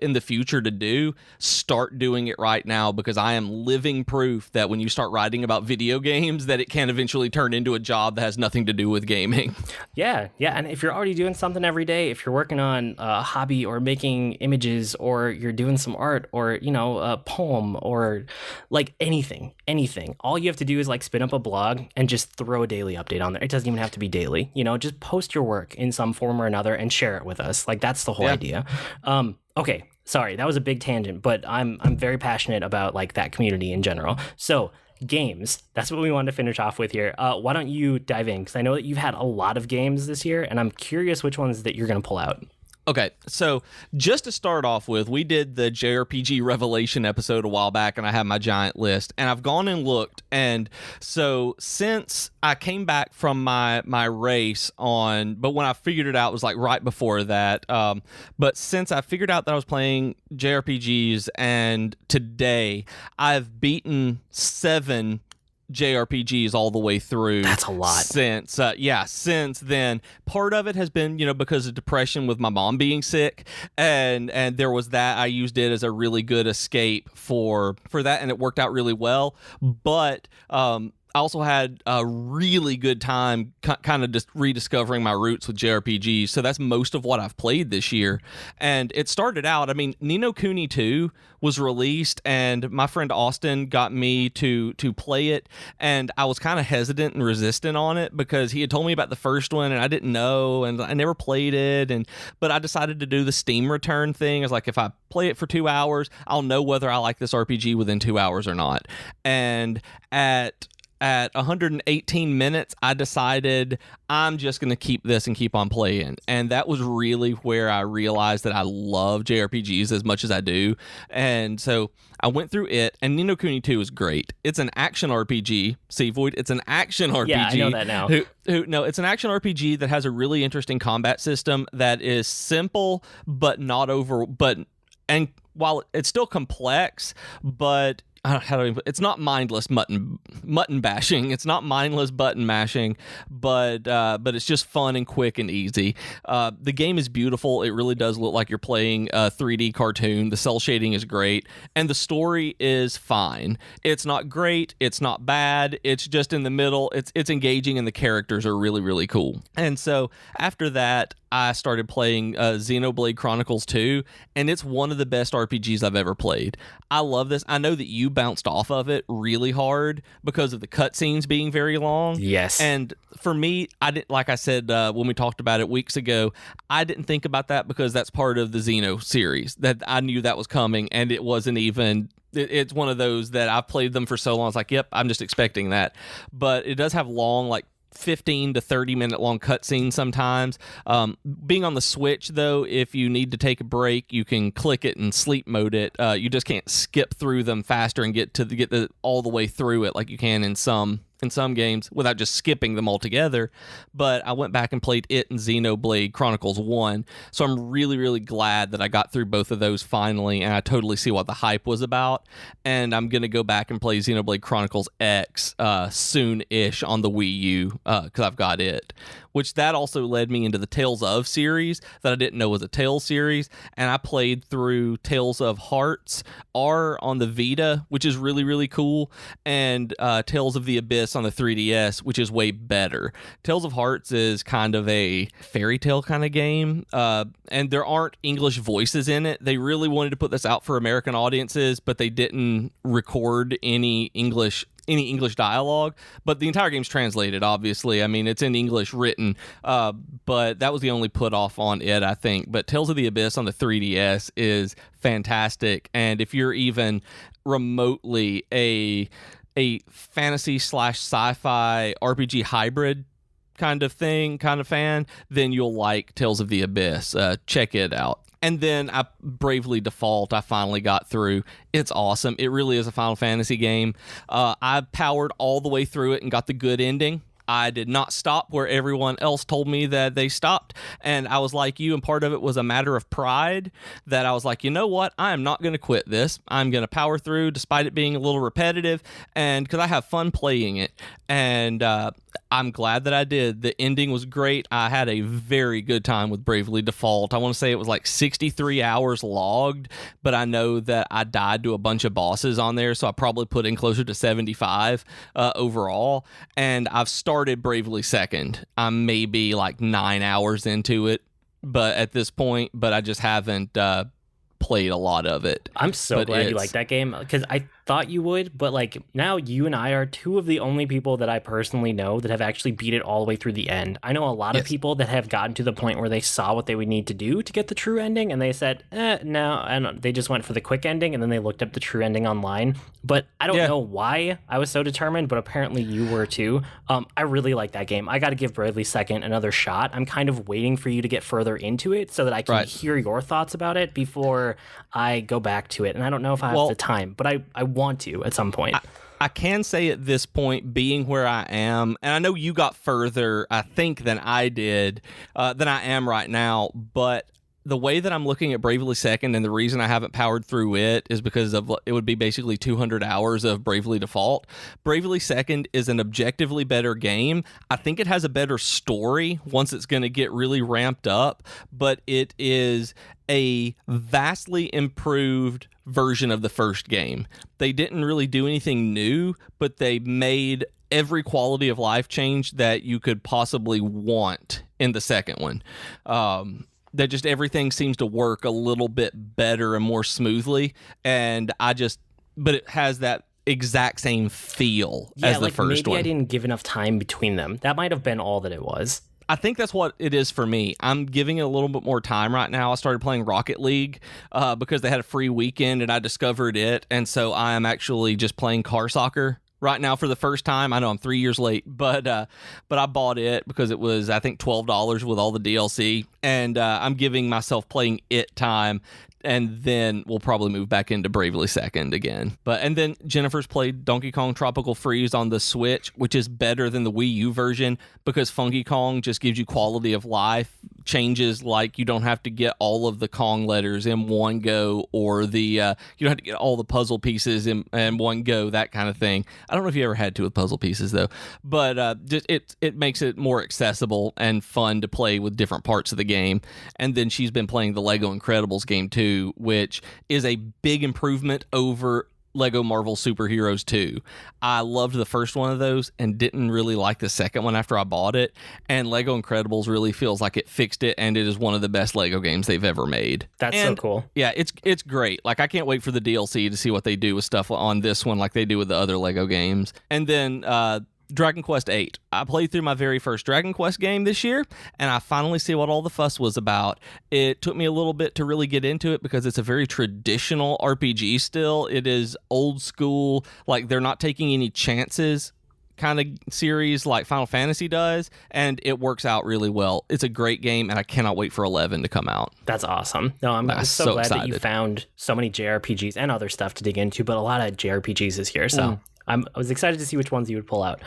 in the future to do, start doing it right now, because I am living proof that when you start writing about video games, that it can eventually turn into a job that has nothing to do with gaming. Yeah. And if you're already doing something every day, if you're working on a hobby or making images, or you're doing some art, or, a poem, or like anything, all you have to do is like spin up a blog and just throw a daily update on there. It doesn't even have to be daily, just post your work in some form or another and share it with us. Like, that's the whole idea. Okay. Sorry, that was a big tangent, but I'm very passionate about like that community in general. So games, that's what we wanted to finish off with here. Why don't you dive in? Because I know that you've had a lot of games this year, and I'm curious which ones that you're going to pull out. Okay, so just to start off with, we did the JRPG Revelation episode a while back, and I have my giant list, and I've gone and looked, and so since I came back from my race but when I figured it out, it was like right before that, but since I figured out that I was playing JRPGs, and today I've beaten 7 JRPGs all the way through. That's a lot. Since then. Part of it has been, because of depression with my mom being sick, and there was that. I used it as a really good escape for that, and it worked out really well. But I also had a really good time kind of just rediscovering my roots with JRPGs. So that's most of what I've played this year. And it started out, Ni no Kuni 2 was released, and my friend Austin got me to play it. And I was kind of hesitant and resistant on it because he had told me about the first one and I didn't know, and I never played it. But I decided to do the Steam return thing. I was like, if I play it for 2 hours, I'll know whether I like this RPG within 2 hours or not. And at 118 minutes, I decided I'm just going to keep this and keep on playing. And that was really where I realized that I love JRPGs as much as I do. And so I went through it, and Ni no Kuni 2 is great. It's an action RPG. See, Void, it's an action RPG. Yeah, I know that now. No, it's an action RPG that has a really interesting combat system that is simple, but not over... And while it's still complex, but... it's not mindless mutton bashing. It's not mindless button mashing, but it's just fun and quick and easy. The game is beautiful. It really does look like you're playing a 3D cartoon. The cell shading is great, and the story is fine. It's not great. It's not bad. It's just in the middle. It's engaging, and the characters are really, really cool. And so after that, I started playing Xenoblade Chronicles 2, and it's one of the best RPGs I've ever played. I love this. I know that you bounced off of it really hard because of the cutscenes being very long. Yes. And for me, I didn't, like I said when we talked about it weeks ago, I didn't think about that because that's part of the Xeno series, that I knew that was coming, and it wasn't even... It's one of those that I've played them for so long. It's like, yep, I'm just expecting that. But it does have long, like 15 to 30 minute long cutscenes sometimes. Being on the Switch, though, if you need to take a break, you can click it and sleep mode it. You just can't skip through them faster and get all the way through it like you can in some games without just skipping them altogether. But I went back and played it and Xenoblade Chronicles 1, so I'm really, really glad that I got through both of those finally, and I totally see what the hype was about. And I'm going to go back and play Xenoblade Chronicles X soon-ish on the Wii U because I've got it. Which that also led me into the Tales of series that I didn't know was a Tales series, and I played through Tales of Hearts R on the Vita, which is really, really cool, and Tales of the Abyss on the 3DS, which is way better. Tales of Hearts is kind of a fairy tale kind of game, and there aren't English voices in it. They really wanted to put this out for American audiences, but they didn't record any English dialogue, but the entire game's translated, obviously. I mean, it's in English written, but that was the only put off on it, I think. But Tales of the Abyss on the 3DS is fantastic, and if you're even remotely a fantasy / sci-fi RPG hybrid kind of fan, then you'll like Tales of the Abyss. Check it out. And then I Bravely Default, I finally got through. It's awesome. It really is a Final Fantasy game. I powered all the way through it and got the good ending. I did not stop where everyone else told me that they stopped. And I was like you, and part of it was a matter of pride that I was like, you know what? I am not going to quit this. I'm going to power through despite it being a little repetitive, and because I have fun playing it. And I'm glad that I did. The ending was great. I had a very good time with Bravely Default. I want to say it was like 63 hours logged, but I know that I died to a bunch of bosses on there, so I probably put in closer to 75 overall. And I've started Bravely Second. I'm maybe like 9 hours into it, but at this point, but I just haven't played a lot of it. I'm so glad you like that game, because I thought you would, but like now you and I are two of the only people that I personally know that have actually beat it all the way through the end. I know a lot of people that have gotten to the point where they saw what they would need to do to get the true ending, and they said, no, and they just went for the quick ending, and then they looked up the true ending online. But I don't know why I was so determined, but apparently you were too. I really like that game. I got to give Bravely Second another shot. I'm kind of waiting for you to get further into it so that I can hear your thoughts about it before I go back to it. And I don't know if I have the time, but I want to at some point. I can say at this point, being where I am, and I know you got further, I think, than I did, than I am right now, but the way that I'm looking at Bravely Second, and the reason I haven't powered through it is because of it would be basically 200 hours of Bravely Default. Bravely Second is an objectively better game. I think it has a better story once it's going to get really ramped up, but it is a vastly improved version of the first game. They didn't really do anything new, but they made every quality of life change that you could possibly want in the second one. That just everything seems to work a little bit better and more smoothly, but it has that exact same feel as the first one. Maybe I didn't give enough time between them. That might have been all that it was. I think that's what it is for me. I'm giving it a little bit more time right now. I started playing Rocket League because they had a free weekend and I discovered it. And so I am actually just playing car soccer right now for the first time. I know I'm 3 years late, but I bought it because it was, I think, $12 with all the DLC. And I'm giving myself playing it time. And then we'll probably move back into Bravely Second again. And then Jennifer's played Donkey Kong Tropical Freeze on the Switch, which is better than the Wii U version because Funky Kong just gives you quality of life changes, like you don't have to get all of the Kong letters in one go, or you don't have to get all the puzzle pieces in one go, that kind of thing. I don't know if you ever had to with puzzle pieces though, but just it makes it more accessible and fun to play with different parts of the game. And then she's been playing the Lego Incredibles game too, which is a big improvement over Lego Marvel Superheroes 2. I loved the first one of those and didn't really like the second one after I bought it. And Lego Incredibles really feels like it fixed it, and it is one of the best Lego games they've ever made. That's so cool. Yeah, it's great. Like, I can't wait for the DLC to see what they do with stuff on this one like they do with the other Lego games. And then Dragon Quest VIII. I played through my very first Dragon Quest game this year, and I finally see what all the fuss was about. It took me a little bit to really get into it because it's a very traditional RPG still. It is old school, like they're not taking any chances kind of series like Final Fantasy does, and it works out really well. It's a great game, and I cannot wait for 11 to come out. That's awesome. No, I'm so glad excited that you found so many JRPGs and other stuff to dig into, but a lot of JRPGs this year, so... I was excited to see which ones you would pull out.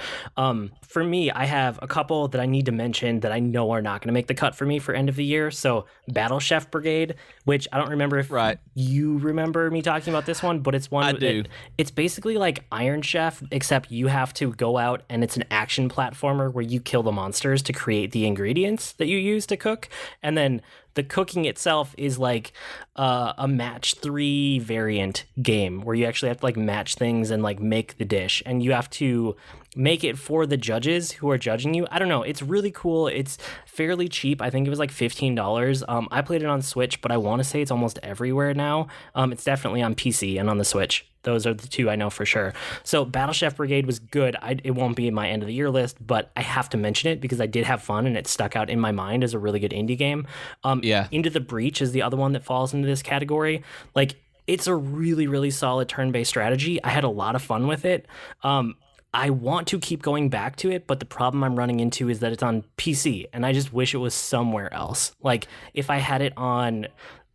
For me, I have a couple that I need to mention that I know are not going to make the cut for me for end of the year. So Battle Chef Brigade, which I don't remember if you remember me talking about this one, but it's one. I do. It's basically like Iron Chef, except you have to go out and it's an action platformer where you kill the monsters to create the ingredients that you use to cook. And then the cooking itself is like a match 3 variant game where you actually have to like match things and like make the dish, and you have to make it for the judges who are judging you. I don't know. It's really cool. It's fairly cheap. I think it was like $15. I played it on Switch, but I want to say it's almost everywhere now. It's definitely on PC and on the Switch. Those are the two I know for sure. So Battle Chef Brigade was good. It won't be in my end of the year list, but I have to mention it because I did have fun and it stuck out in my mind as a really good indie game. Into the Breach is the other one that falls into this category. Like, it's a really, really solid turn-based strategy. I had a lot of fun with it. I want to keep going back to it, but the problem I'm running into is that it's on PC, and I just wish it was somewhere else. Like, if I had it on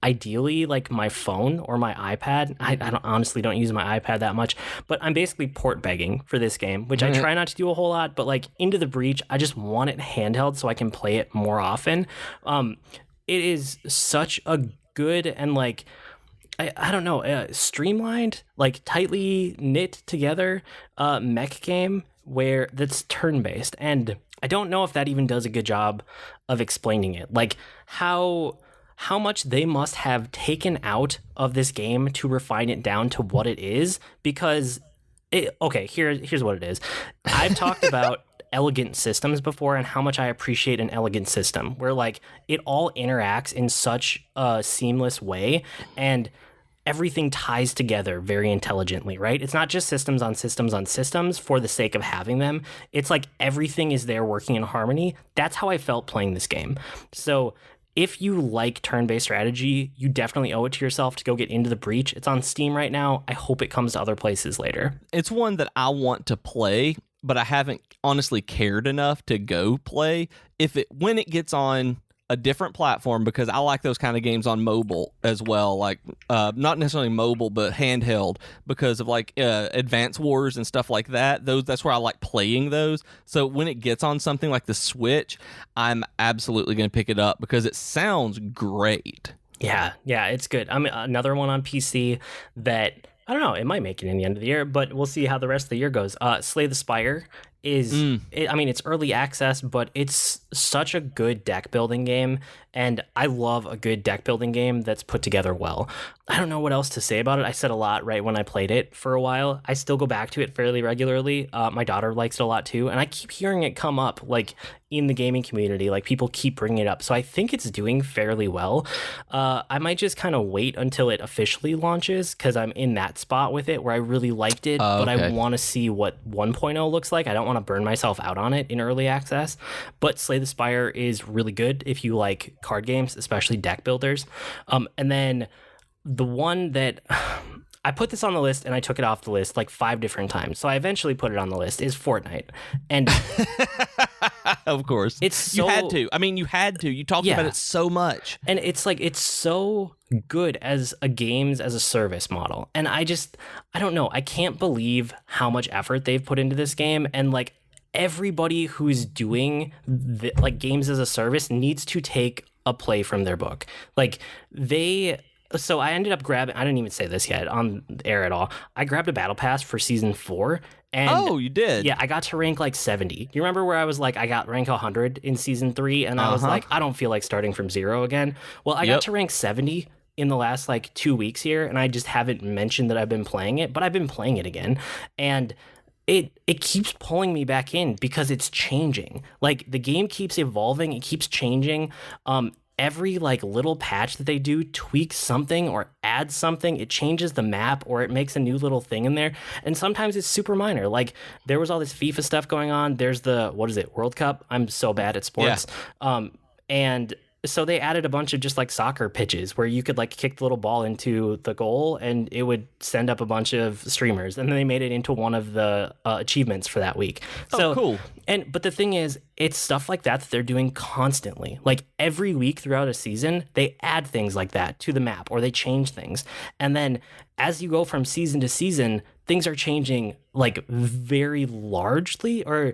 ideally like my phone or my iPad. I honestly don't use my iPad that much, but I'm basically port begging for this game, which I try not to do a whole lot, but like Into the Breach, I just want it handheld so I can play it more often. It is such a good and like, I don't know, streamlined, like tightly knit together mech game where that's turn-based. And I don't know if that even does a good job of explaining it. Like how much they must have taken out of this game to refine it down to what it is, because here's what it is. I've talked about elegant systems before and how much I appreciate an elegant system where like it all interacts in such a seamless way and everything ties together very intelligently, right? It's not just systems on systems on systems for the sake of having them. It's like everything is there working in harmony. That's how I felt playing this game. So if you like turn-based strategy, you definitely owe it to yourself to go get Into the Breach. It's on Steam right now. I hope it comes to other places later. It's one that I want to play, but I haven't honestly cared enough to go play. When it gets on a different platform, because I like those kind of games on mobile as well, like not necessarily mobile but handheld, because of like Advance Wars and stuff like that. That's where I like playing those. So when it gets on something like the Switch, I'm absolutely going to pick it up because it sounds great. Yeah, it's good. I mean, another one on PC that I don't know, it might make it in the end of the year, but we'll see how the rest of the year goes. Slay the Spire is, it's early access, but it's such a good deck building game, and I love a good deck building game that's put together well. I don't know what else to say about it. I said a lot right when I played it for a while. I still go back to it fairly regularly. My daughter likes it a lot too, and I keep hearing it come up like in the gaming community. Like people keep bringing it up, so I think it's doing fairly well. I might just kind of wait until it officially launches because I'm in that spot with it where I really liked it, but I want to see what 1.0 looks like. I don't want to burn myself out on it in early access, but Slay the Spire is really good if you like card games, especially deck builders. And then the one that I put this on the list and I took it off the list like 5 different times, so I eventually put it on the list, is Fortnite. And of course, you had to. I mean, you had to. You talked about it so much, and it's like it's so good as a games as a service model. And I don't know. I can't believe how much effort they've put into this game, and like everybody who's doing like games as a service needs to take a play from their book. Like so I ended up grabbing, I didn't even say this yet on air at all, I grabbed a battle pass for season 4. And you did? Yeah, I got to rank like 70. You remember where I was like, I got rank 100 in season 3, and I was like, I don't feel like starting from 0 again. Well, I got to rank 70 in the last like 2 weeks here, and I just haven't mentioned that I've been playing it, but I've been playing it again. And it keeps pulling me back in because it's changing. Like the game keeps evolving, it keeps changing. Every like little patch that they do tweaks something or adds something. It changes the map or it makes a new little thing in there. And sometimes it's super minor. Like there was all this FIFA stuff going on. There's the, World Cup. I'm so bad at sports. Yeah. And so they added a bunch of just like soccer pitches where you could like kick the little ball into the goal and it would send up a bunch of streamers, and then they made it into one of the achievements for that week. So cool. But the thing is, it's stuff like that they're doing constantly. Like every week throughout a season, they add things like that to the map or they change things. And then as you go from season to season, things are changing like very largely, or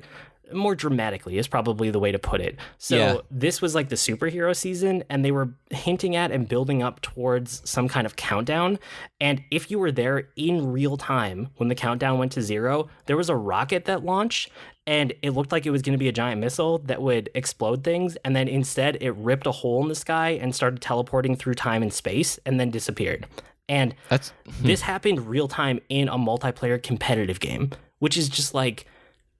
more dramatically is probably the way to put it. So this was like the superhero season, and they were hinting at and building up towards some kind of countdown. And if you were there in real time when the countdown went to 0, there was a rocket that launched, and it looked like it was going to be a giant missile that would explode things. And then instead it ripped a hole in the sky and started teleporting through time and space and then disappeared. And this happened real time in a multiplayer competitive game, which is just like,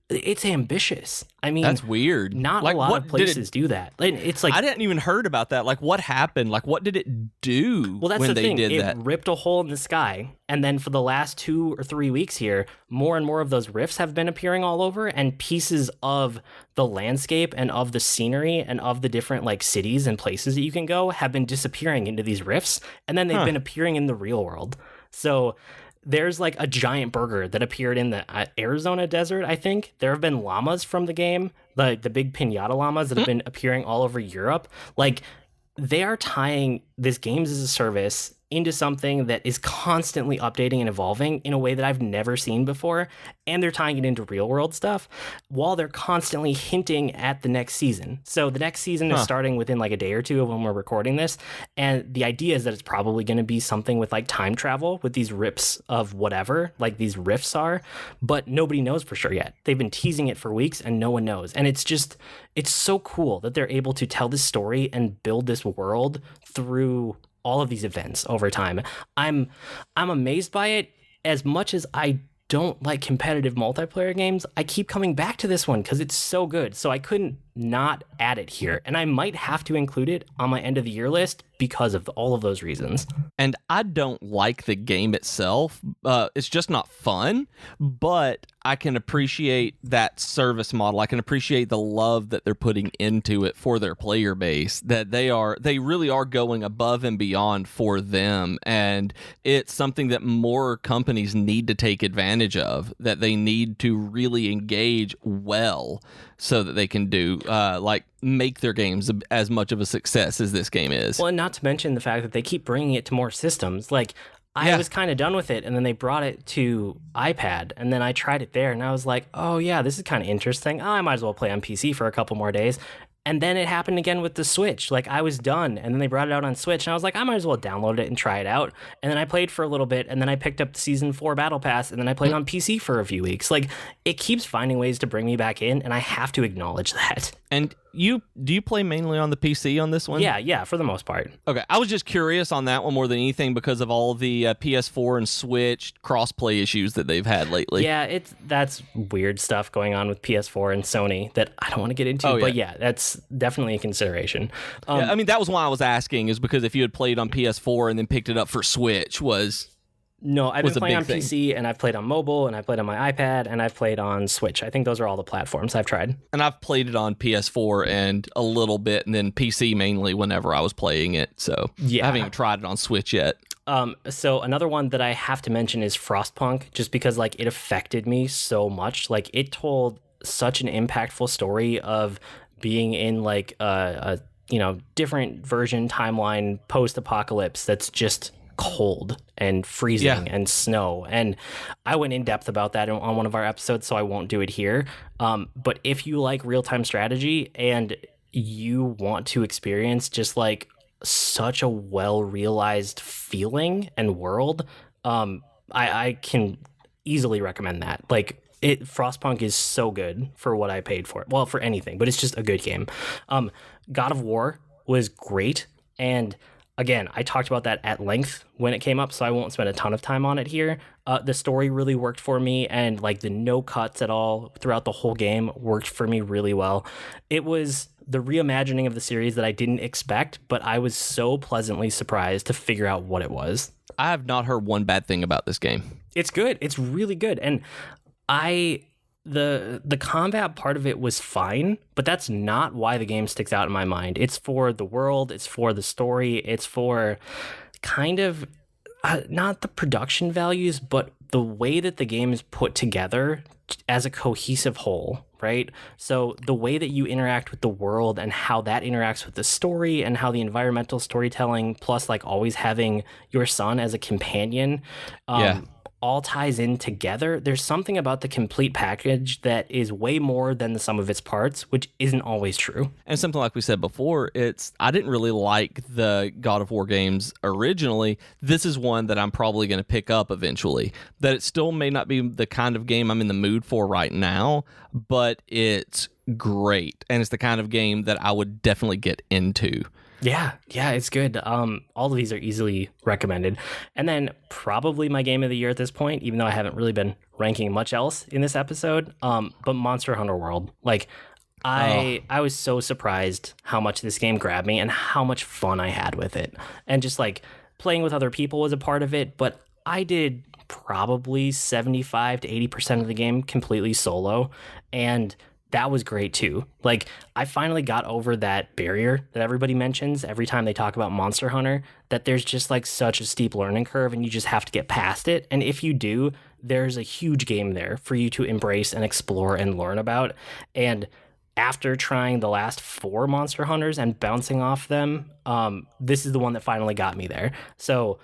it's ambitious. I mean, that's weird. Not like, a lot of places do that. It's like, I didn't even heard about that. Like, what happened? Like, what did it do? Well, that's when the they thing. Did it that? Ripped a hole in the sky, and then for the last 2 or 3 weeks here, more and more of those rifts have been appearing all over, and pieces of the landscape and of the scenery and of the different like cities and places that you can go have been disappearing into these rifts, and then they've been appearing in the real world. So there's like a giant burger that appeared in the Arizona desert, I think. There have been llamas from the game, the big piñata llamas that have been appearing all over Europe. Like, they are tying this games as a service into something that is constantly updating and evolving in a way that I've never seen before. And they're tying it into real world stuff while they're constantly hinting at the next season. So the next season is starting within like a day or two of when we're recording this. And the idea is that it's probably going to be something with like time travel with these rips of whatever, like these rifts are, but nobody knows for sure yet. They've been teasing it for weeks and no one knows. And it's so cool that they're able to tell this story and build this world through all of these events over time. I'm amazed by it. As much as I don't like competitive multiplayer games, I keep coming back to this one because it's so good. So I couldn't not add it here. And I might have to include it on my end of the year list because of all of those reasons. And I don't like the game itself. It's just not fun, but I can appreciate that service model. I can appreciate the love that they're putting into it for their player base, that they really are going above and beyond for them. And it's something that more companies need to take advantage of, that they need to really engage well so that they can do make their games as much of a success as this game is. Well, and not to mention the fact that they keep bringing it to more systems. Like, I was kind of done with it, and then they brought it to iPad, and then I tried it there, and I was like, oh yeah, this is kind of interesting. I might as well play on PC for a couple more days. And then it happened again with the Switch. Like, I was done, and then they brought it out on Switch, and I was like, I might as well download it and try it out. And then I played for a little bit, and then I picked up the Season 4 Battle Pass, and then I played on PC for a few weeks. Like, it keeps finding ways to bring me back in, and I have to acknowledge that. And do you play mainly on the PC on this one? Yeah, for the most part. Okay, I was just curious on that one more than anything because of all the PS4 and Switch crossplay issues that they've had lately. Yeah, that's weird stuff going on with PS4 and Sony that I don't want to get into. But yeah, that's definitely a consideration. Yeah, I mean, that was why I was asking, is because if you had played on PS4 and then picked it up for Switch No, I've been playing on PC, and I've played on mobile, and I've played on my iPad, and I've played on Switch. I think those are all the platforms I've tried. And I've played it on PS4 and a little bit, and then PC mainly whenever I was playing it. So I haven't even tried it on Switch yet. So another one that I have to mention is Frostpunk, just because like it affected me so much. Like, it told such an impactful story of being in like a different version timeline post-apocalypse that's just cold and freezing and snow, and I went in depth about that on one of our episodes, so I won't do it here. But if you like real-time strategy and you want to experience just like such a well-realized feeling and world, I can easily recommend that. Like, Frostpunk is so good for what I paid for it. Well, for anything, but it's just a good game. God of War was great, and again, I talked about that at length when it came up, so I won't spend a ton of time on it here. The story really worked for me, and like the no cuts at all throughout the whole game worked for me really well. It was the reimagining of the series that I didn't expect, but I was so pleasantly surprised to figure out what it was. I have not heard one bad thing about this game. It's good. It's really good. And the combat part of it was fine, but that's not why the game sticks out in my mind. It's for the world, it's for the story, it's for kind of not the production values, but the way that the game is put together as a cohesive whole, right? So the way that you interact with the world and how that interacts with the story and how the environmental storytelling, plus like always having your son as a companion, all ties in together. There's something about the complete package that is way more than the sum of its parts, which isn't always true. And something like we said before, I didn't really like the God of War games originally. This is one that I'm probably going to pick up eventually. That it still may not be the kind of game I'm in the mood for right now, but it's great. And it's the kind of game that I would definitely get into. Yeah, it's good. All of these are easily recommended. And then probably my game of the year at this point, even though I haven't really been ranking much else in this episode, but Monster Hunter World. Like, I was so surprised how much this game grabbed me and how much fun I had with it. And just like playing with other people was a part of it, but I did probably 75 to 80% of the game completely solo, and that was great too. Like, I finally got over that barrier that everybody mentions every time they talk about Monster Hunter, that there's just like such a steep learning curve and you just have to get past it. And if you do, there's a huge game there for you to embrace and explore and learn about. And after trying the last 4 Monster Hunters and bouncing off them, this is the one that finally got me there. So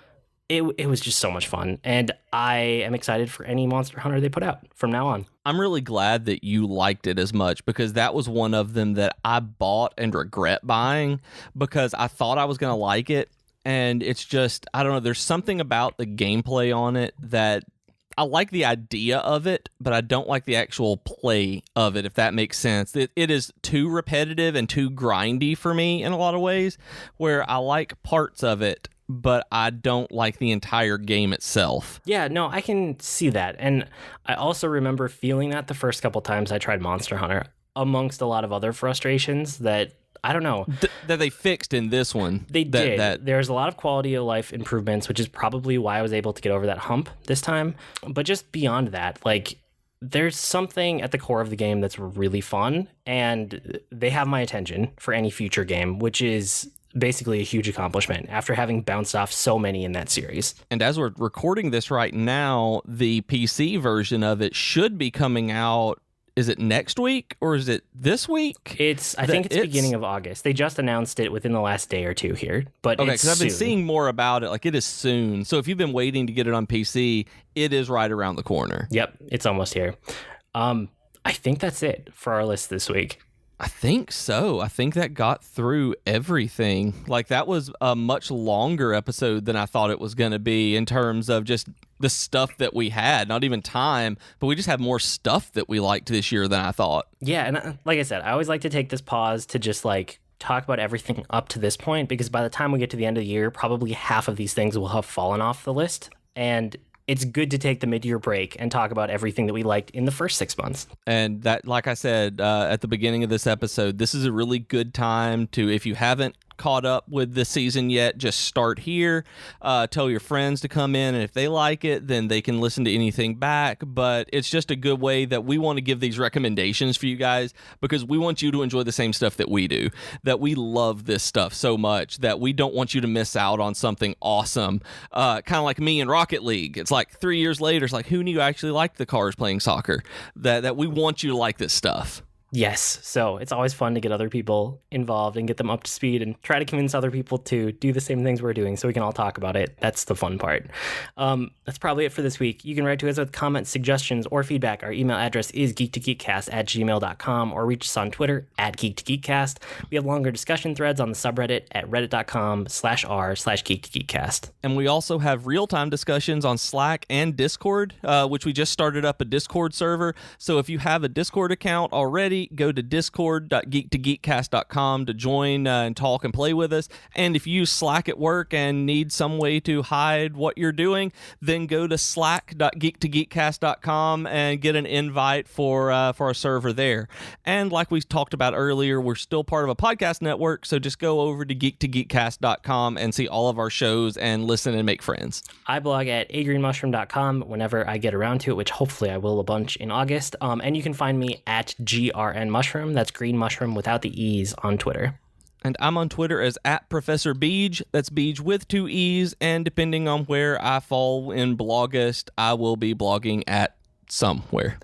it was just so much fun, and I am excited for any Monster Hunter they put out from now on. I'm really glad that you liked it as much, because that was one of them that I bought and regret buying because I thought I was going to like it, and it's just, I don't know, there's something about the gameplay on it that I like the idea of it, but I don't like the actual play of it, if that makes sense. It is too repetitive and too grindy for me in a lot of ways, where I like parts of it, but I don't like the entire game itself. Yeah, no, I can see that. And I also remember feeling that the first couple times I tried Monster Hunter, amongst a lot of other frustrations that, I don't know. That they fixed in this one. They did. There's a lot of quality of life improvements, which is probably why I was able to get over that hump this time. But just beyond that, like, there's something at the core of the game that's really fun, and they have my attention for any future game, which is basically a huge accomplishment after having bounced off so many in that series. And as we're recording this right now, the PC version of it should be coming out. Is it next week or is it this week? I think it's beginning of August. They just announced it within the last day or two here, but okay, it's because I've been soon. seeing more about it. Like, it is soon. So if you've been waiting to get it on PC, it is right around the corner. Yep, it's almost here. I think that's it for our list this week. I think so. I think that got through everything. Like, that was a much longer episode than I thought it was going to be in terms of just the stuff that we had. Not even time, but we just have more stuff that we liked this year than I thought. Yeah, and like I said, I always like to take this pause to just like talk about everything up to this point, because by the time we get to the end of the year, probably half of these things will have fallen off the list. And it's good to take the mid-year break and talk about everything that we liked in the first 6 months. And that, like I said at the beginning of this episode, this is a really good time to, if you haven't caught up with the season yet, just start here. Tell your friends to come in, and if they like it, then they can listen to anything back. But it's just a good way that we want to give these recommendations for you guys, because we want you to enjoy the same stuff that we do, that we love this stuff so much that we don't want you to miss out on something awesome. Kind of like me in Rocket League. It's like 3 years later, it's like, who knew I actually liked the cars playing soccer? That we want you to like this stuff. Yes, so it's always fun to get other people involved and get them up to speed and try to convince other people to do the same things we're doing so we can all talk about it. That's the fun part. That's probably it for this week. You can write to us with comments, suggestions, or feedback. Our email address is geek2geekcast@gmail.com, or reach us on Twitter @geek2geekcast. We have longer discussion threads on the subreddit at reddit.com/r/geek2geekcast. And we also have real-time discussions on Slack and Discord, which we just started up a Discord server. So if you have a Discord account already, go to discord.geek2geekcast.com to join and talk and play with us. And if you use Slack at work and need some way to hide what you're doing, then go to slack.geek2geekcast.com and get an invite for our server there. And like we talked about earlier, we're still part of a podcast network, so just go over to geek2geekcast.com and see all of our shows and listen and make friends. I blog at agreenmushroom.com whenever I get around to it, which hopefully I will a bunch in August. And you can find me at GRN Mushroom. That's Green Mushroom without the E's on Twitter. And I'm on Twitter as @Professor Beej. That's Beej with 2 E's. And depending on where I fall in Blogust, I will be blogging at somewhere.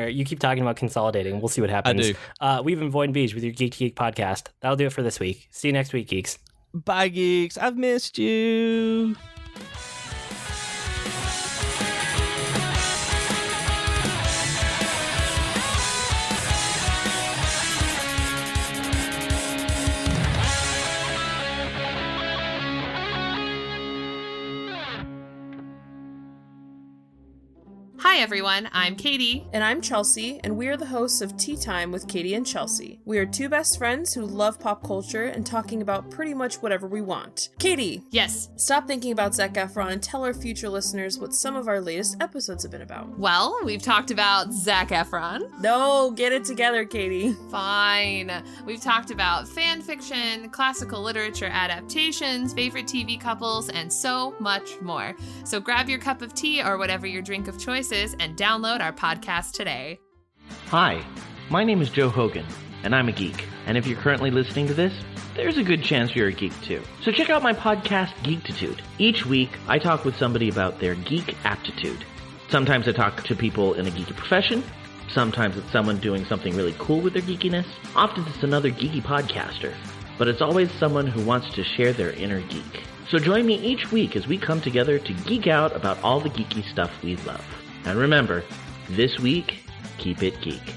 You keep talking about consolidating. We'll see what happens. I do. We've been Void and Beej with your Geek to Geek podcast. That'll do it for this week. See you next week, geeks. Bye, geeks. I've missed you. Hi everyone, I'm Katie. And I'm Chelsea, and we are the hosts of Tea Time with Katie and Chelsea. We are two best friends who love pop culture and talking about pretty much whatever we want. Katie! Yes? Stop thinking about Zac Efron and tell our future listeners what some of our latest episodes have been about. Well, we've talked about Zac Efron. No, get it together, Katie. Fine. We've talked about fan fiction, classical literature adaptations, favorite TV couples, and so much more. So grab your cup of tea or whatever your drink of choice is and download our podcast today. Hi, my name is Joe Hogan, and I'm a geek. And if you're currently listening to this, there's a good chance you're a geek too. So check out my podcast, Geektitude. Each week, I talk with somebody about their geek aptitude. Sometimes I talk to people in a geeky profession, Sometimes it's someone doing something really cool with their geekiness. Often it's another geeky podcaster. But it's always someone who wants to share their inner geek. So join me each week as we come together to geek out about all the geeky stuff we love. And remember, this week, keep it geek.